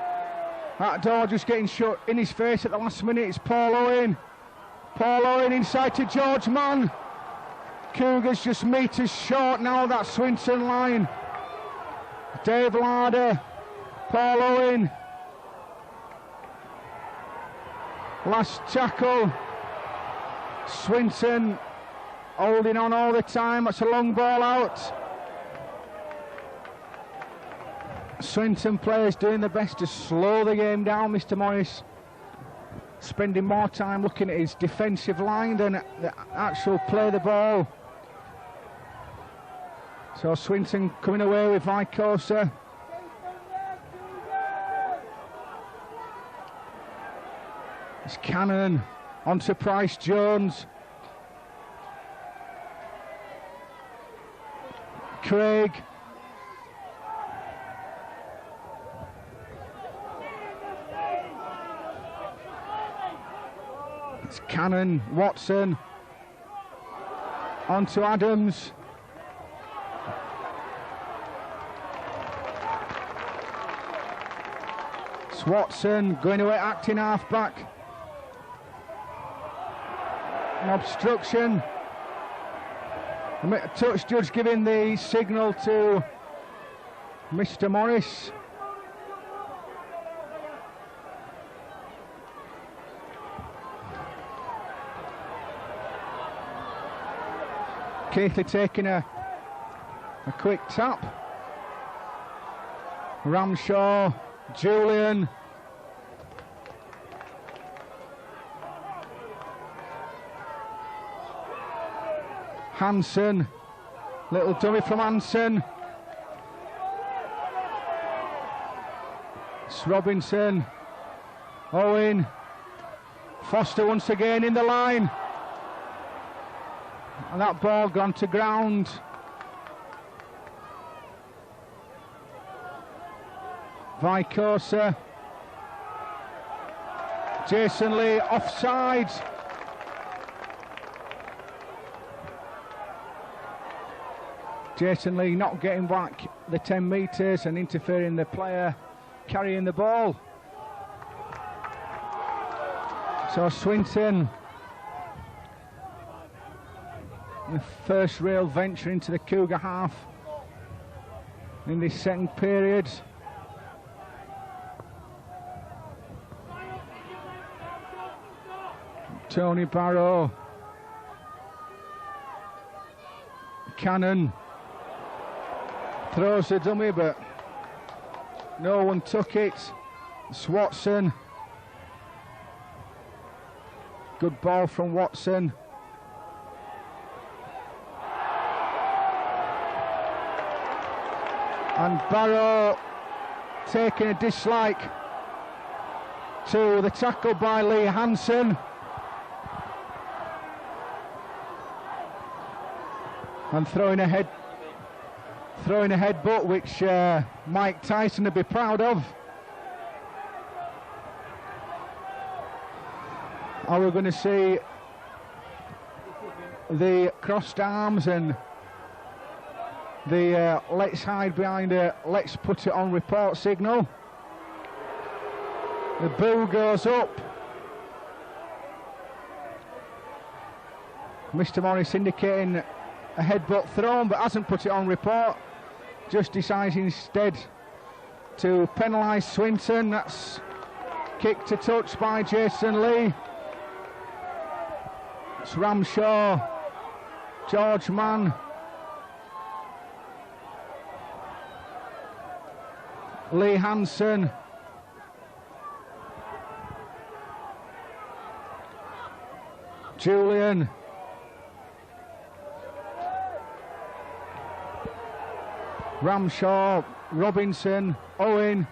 That door just getting shut in his face at the last minute. It's Paul Owen. Paul Owen inside to George Mann. Cougars just metres short now, that Swinton line. Dave Larder, Paul Owen. Last tackle. Swinton holding on all the time. That's a long ball out. Swinton players doing their best to slow the game down. Mr. Morris spending more time looking at his defensive line than the actual play the ball. So Swinton coming away with Vicosa. It's Cannon onto Price Jones. Craig. It's Cannon, Watson. Onto Adams. It's Watson going away, acting half-back. An obstruction. A touch judge giving the signal to Mr. Morris. Keighley taking a quick tap. Ramshaw, Julian. Hansen, little dummy from Hansen. It's Robinson, Owen, Foster once again in the line. And that ball gone to ground. Vicosa. Jason Lee offside. Jason Lee not getting back the 10 metres and interfering the player carrying the ball. So Swinton, the first real venture into the Cougar half in this second period. Tony Barrow, Cannon throws the dummy, but no one took it. Swatson, good ball from Watson. And Barrow taking a dislike to the tackle by Lee Hansen. And throwing a headbutt, which Mike Tyson would be proud of. Are we going to see the crossed arms and the let's hide behind a let's put it on report signal? The boo goes up. Mr. Morris indicating a headbutt thrown, but hasn't put it on report. Just decides instead to penalise Swinton. That's kick to touch by Jason Lee. It's Ramshaw, George Mann, Lee Hansen, Julian, Ramshaw, Robinson, Owen,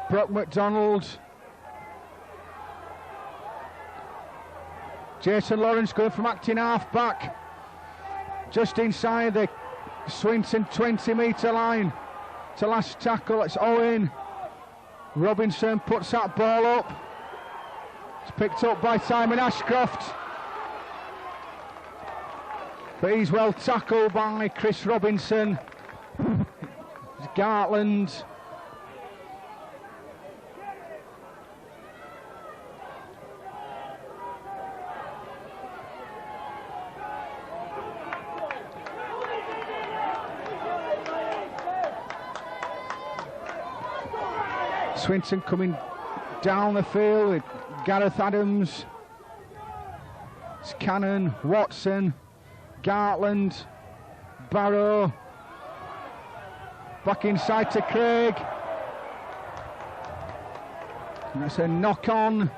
Brock McDonald, Jason Lawrence going from acting half back, just inside the Swinton 20-metre line to last tackle. It's Owen. Robinson puts that ball up. It's picked up by Simon Ashcroft, but he's well tackled by Chris Robinson. It's Gartland. Swinton coming down the field with Gareth Adams. It's Cannon, Watson, Gartland, Barrow, back inside to Craig. And that's a knock on,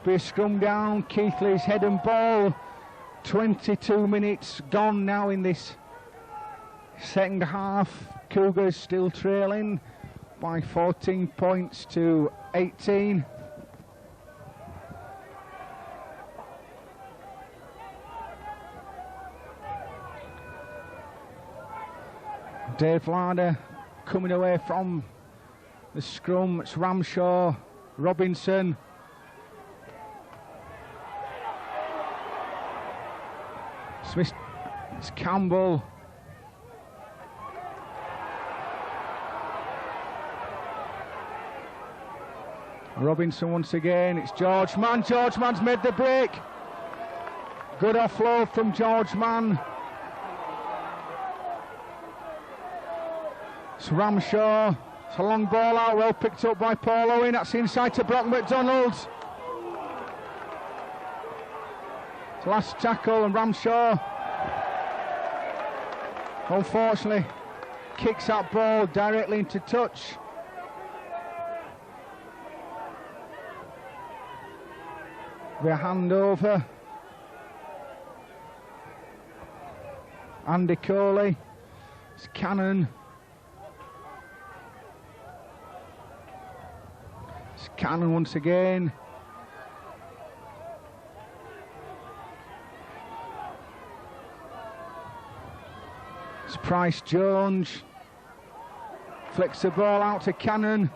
be a scrum down. Keighley's head and ball. 22 minutes gone now in this second half. Cougars still trailing by 14 points to 18. Dave Larder coming away from the scrum. It's Ramshaw, Robinson. Smith, it's Campbell. Robinson once again. It's George Mann. George Mann's made the break. Good offload from George Mann. It's Ramshaw. It's a long ball out, well picked up by Paul Owen. That's inside to Brock McDonald. It's last tackle, and Ramshaw, unfortunately, kicks that ball directly into touch. The handover. Andy Coley. It's Cannon. It's Cannon once again. It's Price Jones. Flicks the ball out to Cannon.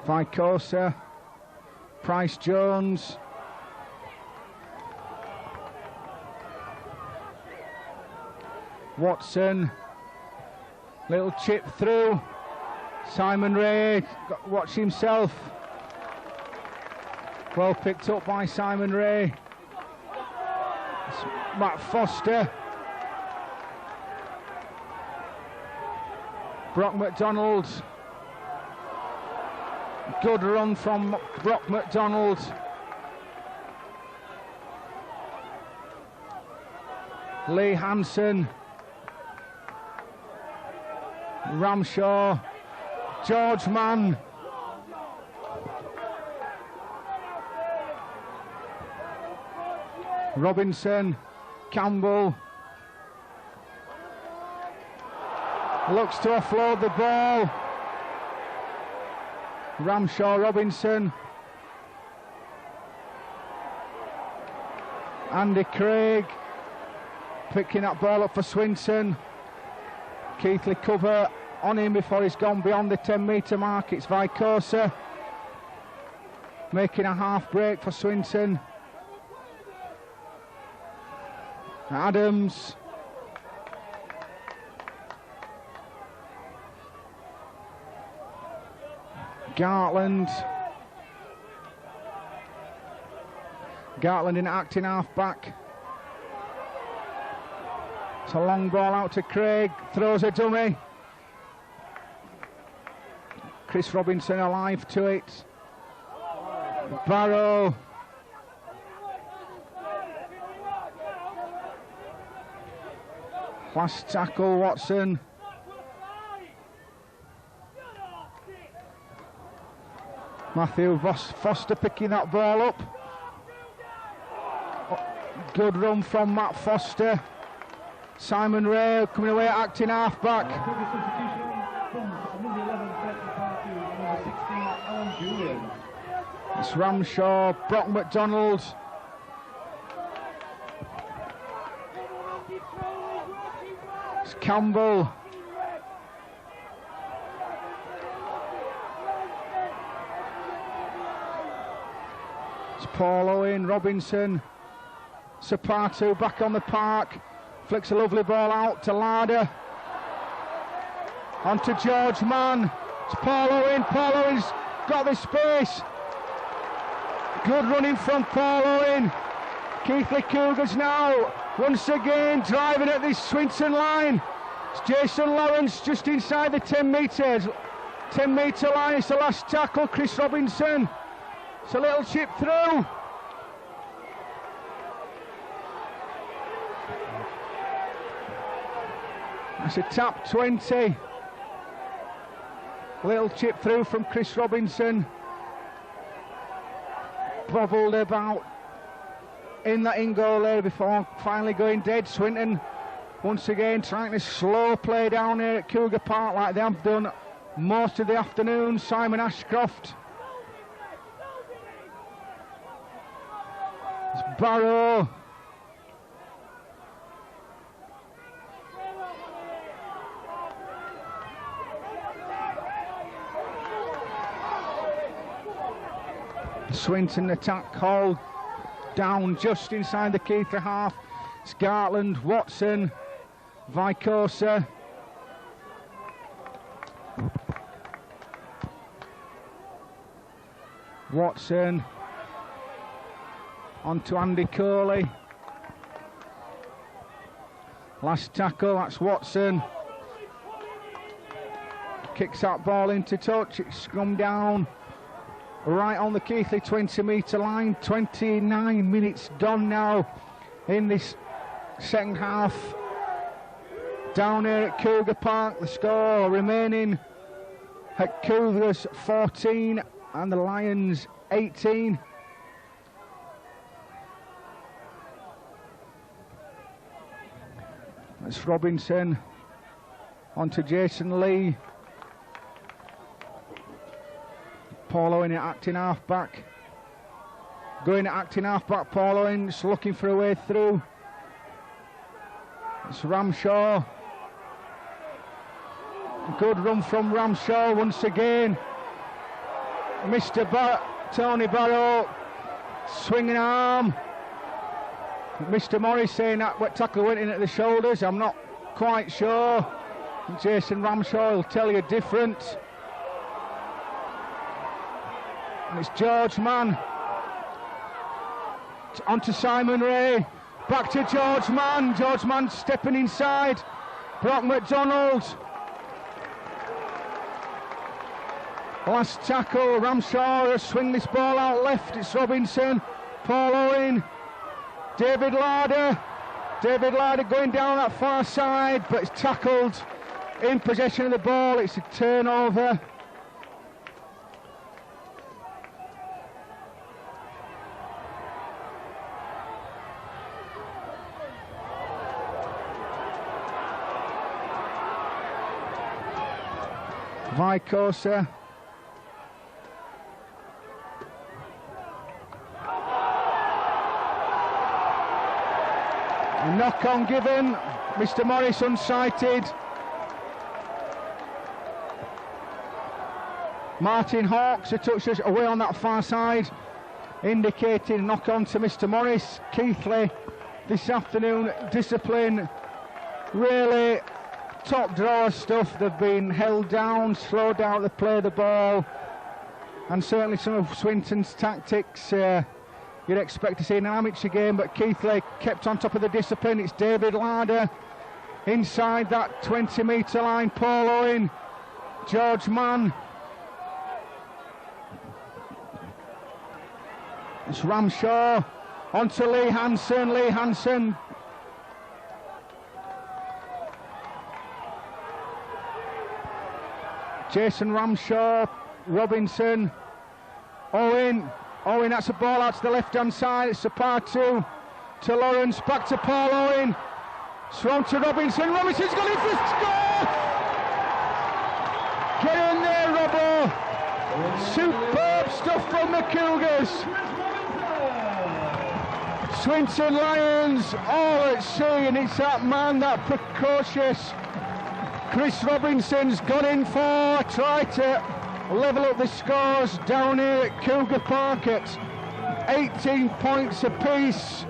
Vicosa, Price Jones, Watson, little chip through, Simon Ray, watch himself, well picked up by Simon Ray. It's Matt Foster, Brock McDonald. Good run from Brock McDonald. Lee Hansen. Ramshaw. George Mann. Robinson. Campbell. Looks to offload the ball. Ramshaw, Robinson, Andy Craig picking that ball up for Swinton. Keighley cover on him before he's gone beyond the 10-metre mark. It's Vicosa making a half break for Swinton. Adams. Gartland in acting half back. It's a long ball out to Craig, throws a dummy. Chris Robinson alive to it. Barrow. Last tackle, Watson. Matthew Foster picking that ball up. Good run from Matt Foster. Simon Ray coming away acting half back. It's Ramshaw, Brock McDonald. It's Campbell. Paul Owen, Robinson, Sapatu back on the park, flicks a lovely ball out to Larder, on to George Mann, it's Paul Owen's got the space, good running from Paul Owen. Keighley Cougars now, once again driving at this Swinton line. It's Jason Lawrence just inside the 10 metre line, it's the last tackle, Chris Robinson. It's a little chip through. It's a tap 20. Little chip through from Chris Robinson. Bobbled about in that in-goal area before finally going dead. Swinton once again trying to slow play down here at Cougar Park like they have done most of the afternoon. Simon Ashcroft. It's Barrow. Swinton attack called down just inside the Keithley half. It's Gartland, Watson, Vicosa. Watson on to Andy Keighley. Last tackle, that's Watson. Kicks that ball into touch, it's scrummed down right on the Keighley 20-metre line. 29 minutes done now in this second half. Down here at Cougar Park, the score remaining at Cougars 14 and the Lions 18. That's Robinson on to Jason Lee. Paulo in at acting half-back. Going at acting half-back, Paulo in, just looking for a way through. It's Ramshaw. Good run from Ramshaw once again. Tony Barrow, swinging arm. Mr. Morris saying that tackle went in at the shoulders. I'm not quite sure. Jason Ramshaw will tell you different. And it's George Mann. On to Simon Ray. Back to George Mann. George Mann stepping inside. Brock McDonald. Last tackle. Ramshaw swing this ball out left. It's Robinson. Paul Owen. David Larder. David Larder going down that far side, but it's tackled in possession of the ball. It's a turnover. Vicosa. A knock on given. Mr. Morris unsighted. Martin Hawks, a touch away on that far side, indicating knock on to Mr. Morris. Keighley this afternoon, discipline, really top draw stuff. They've been held down, slowed down to play the ball, and certainly some of Swinton's tactics you'd expect to see in an amateur game, but Keighley kept on top of the discipline. It's David Larder inside that 20-metre line. Paul Owen, George Mann. It's Ramshaw on to Lee Hansen. Lee Hansen. Jason Ramshaw, Robinson, Owen. Owen, that's a ball out to the left-hand side. It's a par two to Lawrence. Back to Paul Owen. Swung to Robinson. Robinson's got it for a score! Get in there, Robbo. Superb stuff from the Cougars. Swinton Lions all at sea, and it's that man, that precocious Chris Robinson's gone in for, try to level up the scores down here at Cougar Park at 18 points apiece.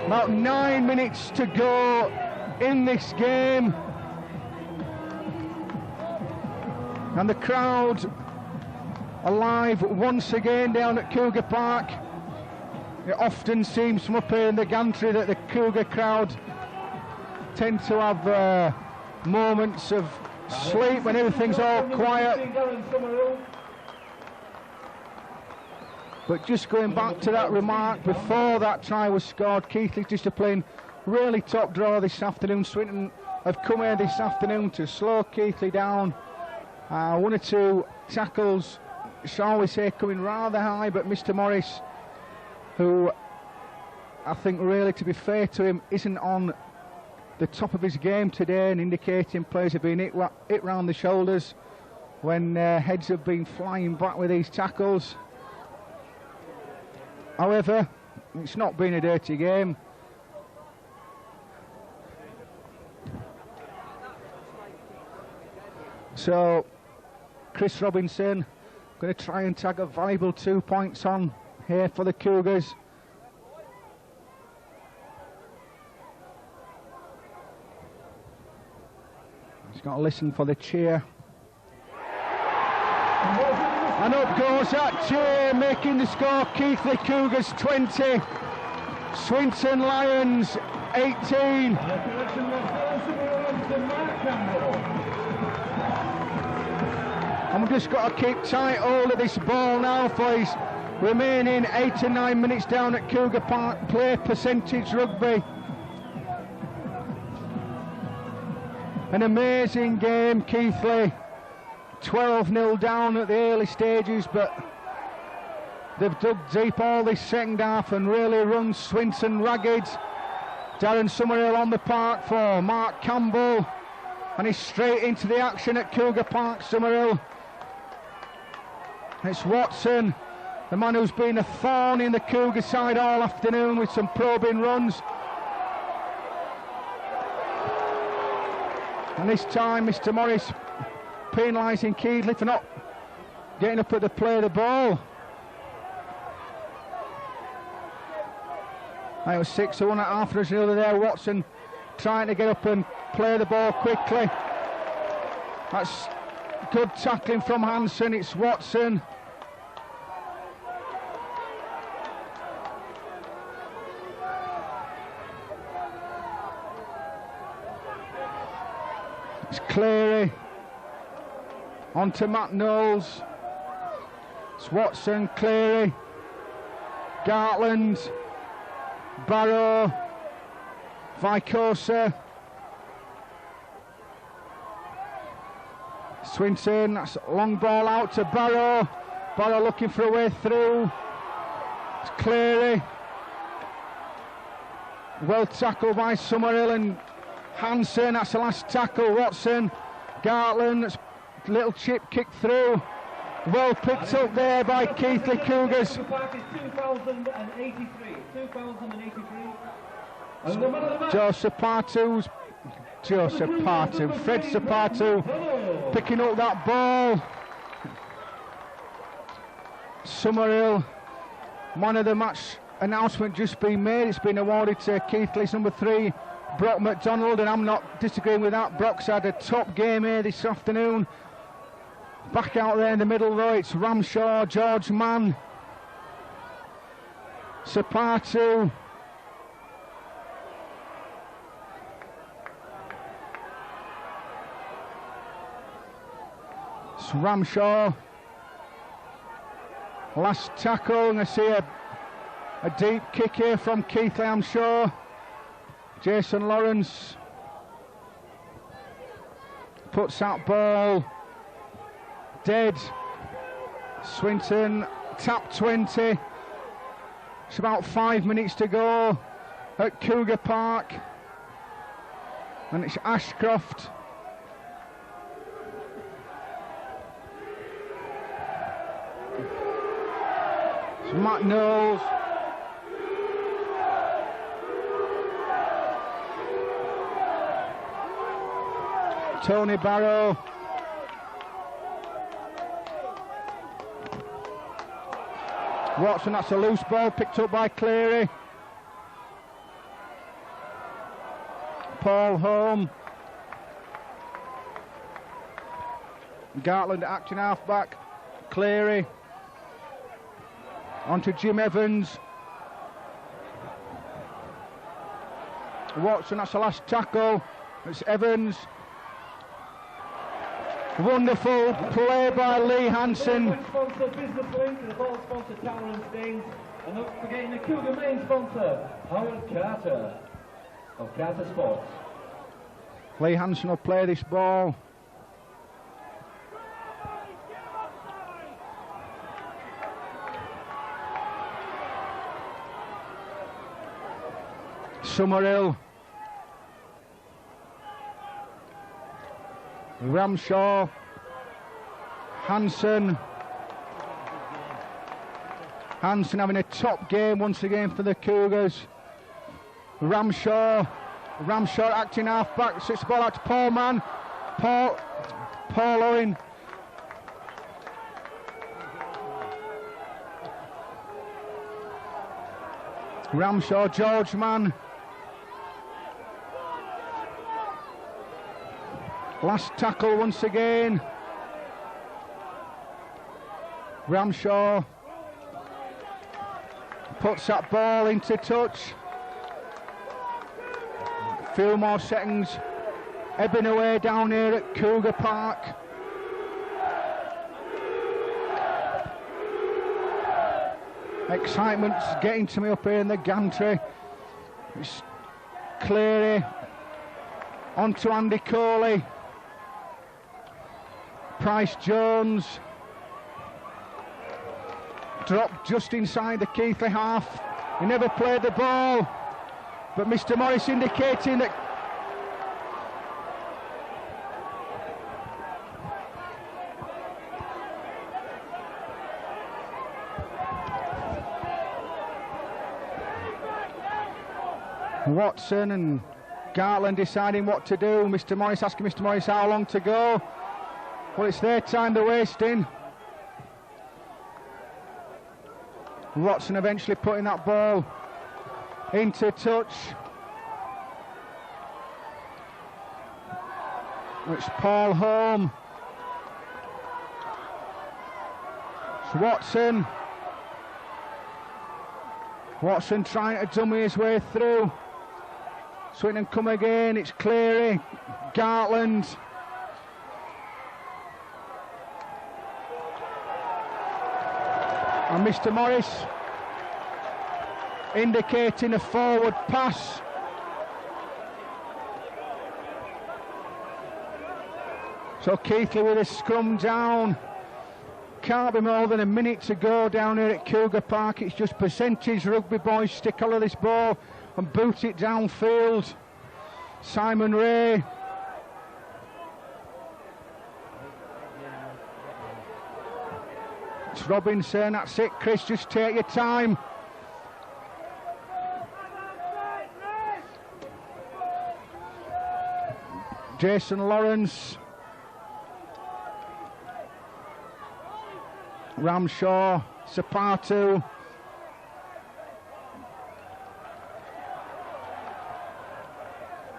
About 9 minutes to go in this game, and the crowd alive once again down at Cougar Park. It often seems from up here in the gantry that the Cougar crowd tend to have moments of sleep when everything's all quiet. But just going back to that remark before that try was scored, Keighley's discipline really top draw this afternoon. Swinton have come here this afternoon to slow Keighley down. One or two tackles, shall we say, coming rather high, but Mr. Morris, who I think really, to be fair to him, isn't on the top of his game today, and indicating players have been hit round the shoulders when heads have been flying back with these tackles. However, it's not been a dirty game. So Chris Robinson going to try and tag a valuable 2 points on here for the Cougars. He's got to listen for the cheer. And up goes that Jay, making the score. Keighley Cougars 20, Swinton Lions 18. And we've just got to keep tight hold of this ball now for his remaining 8 to 9 minutes down at Cougar Park. Play percentage rugby. An amazing game, Keighley. 12-0 down at the early stages, but they've dug deep all this second half and really run Swinton ragged. Darren Summerhill on the park for Mark Campbell, and he's straight into the action at Cougar Park. Summerhill. It's Watson, the man who's been a thorn in the Cougar side all afternoon with some probing runs. And this time Mr. Morris penalising Keighley for not getting up at the play of the ball. It was 6-1 at half, there's another there. Watson trying to get up and play the ball quickly. That's good tackling from Hansen. It's Watson. It's Cleary. On to Matt Knowles. It's Watson, Cleary, Gartland, Barrow, Vicosa. Swinton, that's a long ball out to Barrow. Barrow looking for a way through. It's Cleary. Well tackled by Summerhill and Hansen. That's the last tackle. Watson, Gartland. That's little chip kick through. Well picked up there by Keighley Cougars. 2083. Fred Sapatu picking up that ball. Summerhill, man of the match announcement just been made. It's been awarded to Keighley's number 3, Brock McDonald, and I'm not disagreeing with that. Brock's had a top game here this afternoon. Back out there in the middle though, it's Ramshaw, George Mann, Sapatu. It's Ramshaw. Last tackle, and I see a deep kick here from Keighley, I'm sure. Jason Lawrence puts that ball dead. Swinton tap 20. It's about 5 minutes to go at Cougar Park, and it's Ashcroft. It's Matt Knowles. Tony Barrow. Watson, that's a loose ball picked up by Cleary. Paul Home. Gartland acting half-back. Cleary. On to Jim Evans. Watson, that's the last tackle. It's Evans. Wonderful play by Lee Hansen. Sponsor Business Link, the ball sponsor Tower and Staines, and not forgetting the Cougar main sponsor Howard Carter of Carter Sports. Lee Hansen will play this ball. Summerhill. Ramshaw, Hansen having a top game once again for the Cougars. Ramshaw acting half-back, sits the ball out to Paul Mann. Paul Owen. Ramshaw, George Mann. Last tackle once again. Ramshaw puts that ball into touch. Few more seconds ebbing away down here at Cougar Park. Excitement's getting to me up here in the gantry. It's Cleary onto Andy Coley. Price Jones dropped just inside the Keighley half. He never played the ball, but Mr. Morris indicating that Watson and Gartland deciding what to do. Mr. Morris asking Mr. Morris how long to go. Well, it's their time they're wasting. Watson eventually putting that ball into touch. It's Paul Home. It's Watson. Watson trying to dummy his way through. Swinton come again, it's Cleary, Gartland. And Mr. Morris indicating a forward pass. So Keighley with a scrum down. Can't be more than a minute to go down here at Cougar Park. It's just percentage rugby, boys. Stick hold of this ball and boot it downfield. Simon Ray. It's Robinson, that's it, Chris, just take your time. Jason Lawrence. Ramshaw, Sapatu.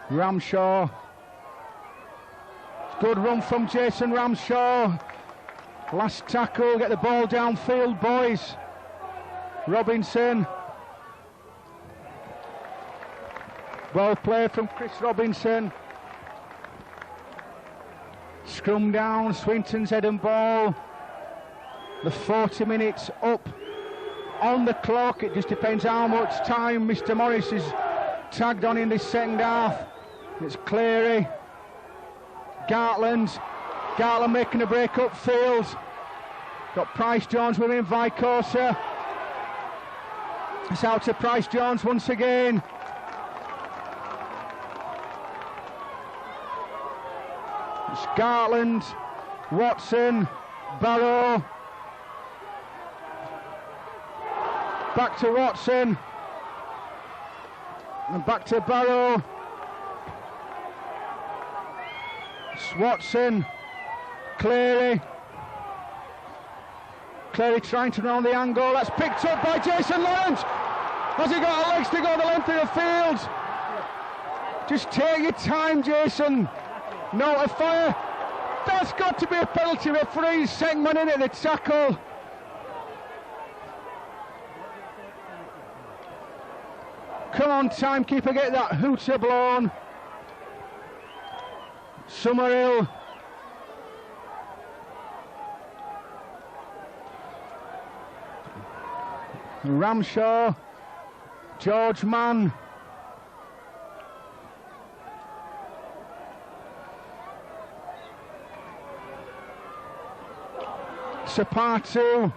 Ramshaw. Good run from Jason Ramshaw. Last tackle, get the ball downfield, boys. Robinson. Well played from Chris Robinson. Scrum down, Swinton's head and ball. The 40 minutes up on the clock. It just depends how much time Mr. Morris is tagged on in this second half. It's Cleary, Gartland making a break upfield. Got Price Jones with him, Vicosa. It's out to Price Jones once again. It's Gartland, Watson, Barrow. Back to Watson. And back to Barrow. Watson, Cleary trying to run the angle. That's picked up by Jason Lawrence. Has he got legs to go the length of the field? Just take your time, Jason. No to fire. That's got to be a penalty. Referee Segman in at the tackle. Come on, timekeeper, get that hooter blown. Summerhill. Ramshaw. George Mann. Sapatu.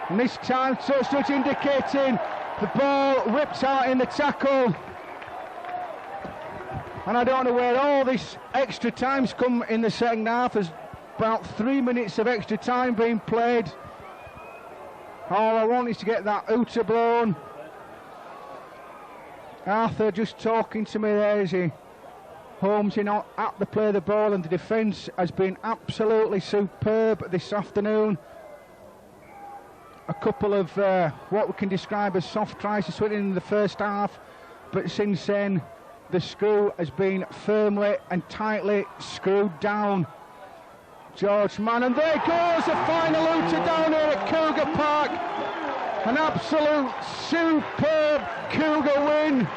And this time touch indicating the ball whipped out in the tackle. And I don't know where all this extra time's come in the second half. There's about 3 minutes of extra time being played. All I want is to get that hooter blown. Arthur just talking to me there as he homes in at the play of the ball, and the defence has been absolutely superb this afternoon. A couple of what we can describe as soft tries to Swinton in the first half, but since then the screw has been firmly and tightly screwed down. George Mann, and there goes the final hooter down here at Cougar Park. An absolute superb Cougar win,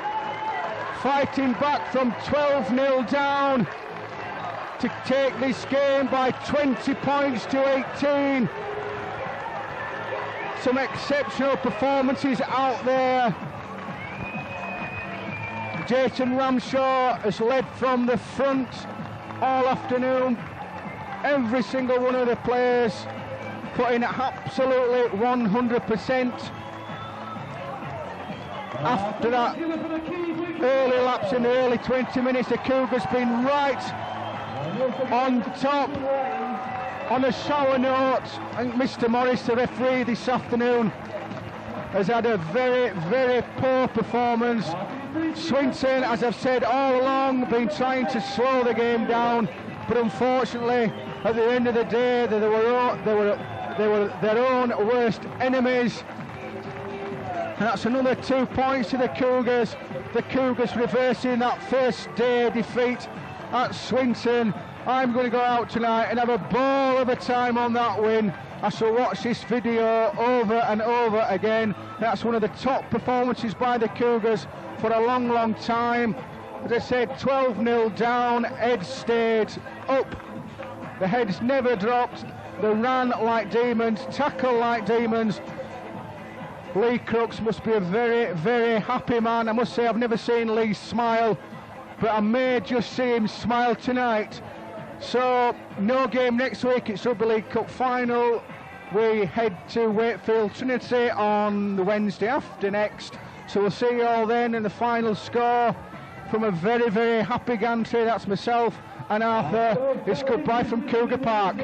fighting back from 12-0 down to take this game by 20 points to 18. Some exceptional performances out there. Jayton Ramshaw has led from the front all afternoon. Every single one of the players putting absolutely 100%. After that early lapse in the early 20 minutes, the Cougars been right on top on a sour note. I think Mr. Morris, the referee this afternoon, has had a very, very poor performance. Swinton, as I've said all along, been trying to slow the game down, but unfortunately, at the end of the day, they were their own worst enemies. And that's another 2 points to the Cougars. The Cougars reversing that first day defeat at Swinton. I'm going to go out tonight and have a ball of a time on that win. I shall watch this video over and over again. That's one of the top performances by the Cougars for a long, long time. As I said, 12-0 down, heads stayed up. The heads never dropped. They ran like demons, tackled like demons. Lee Crooks must be a very, very happy man. I must say, I've never seen Lee smile, but I may just see him smile tonight. So, no game next week. It's Rugby League Cup final. We head to Wakefield Trinity on the Wednesday after next. So we'll see you all then in the final score. From a very, very happy gantry, that's myself and Arthur. It's goodbye from Cougar Park.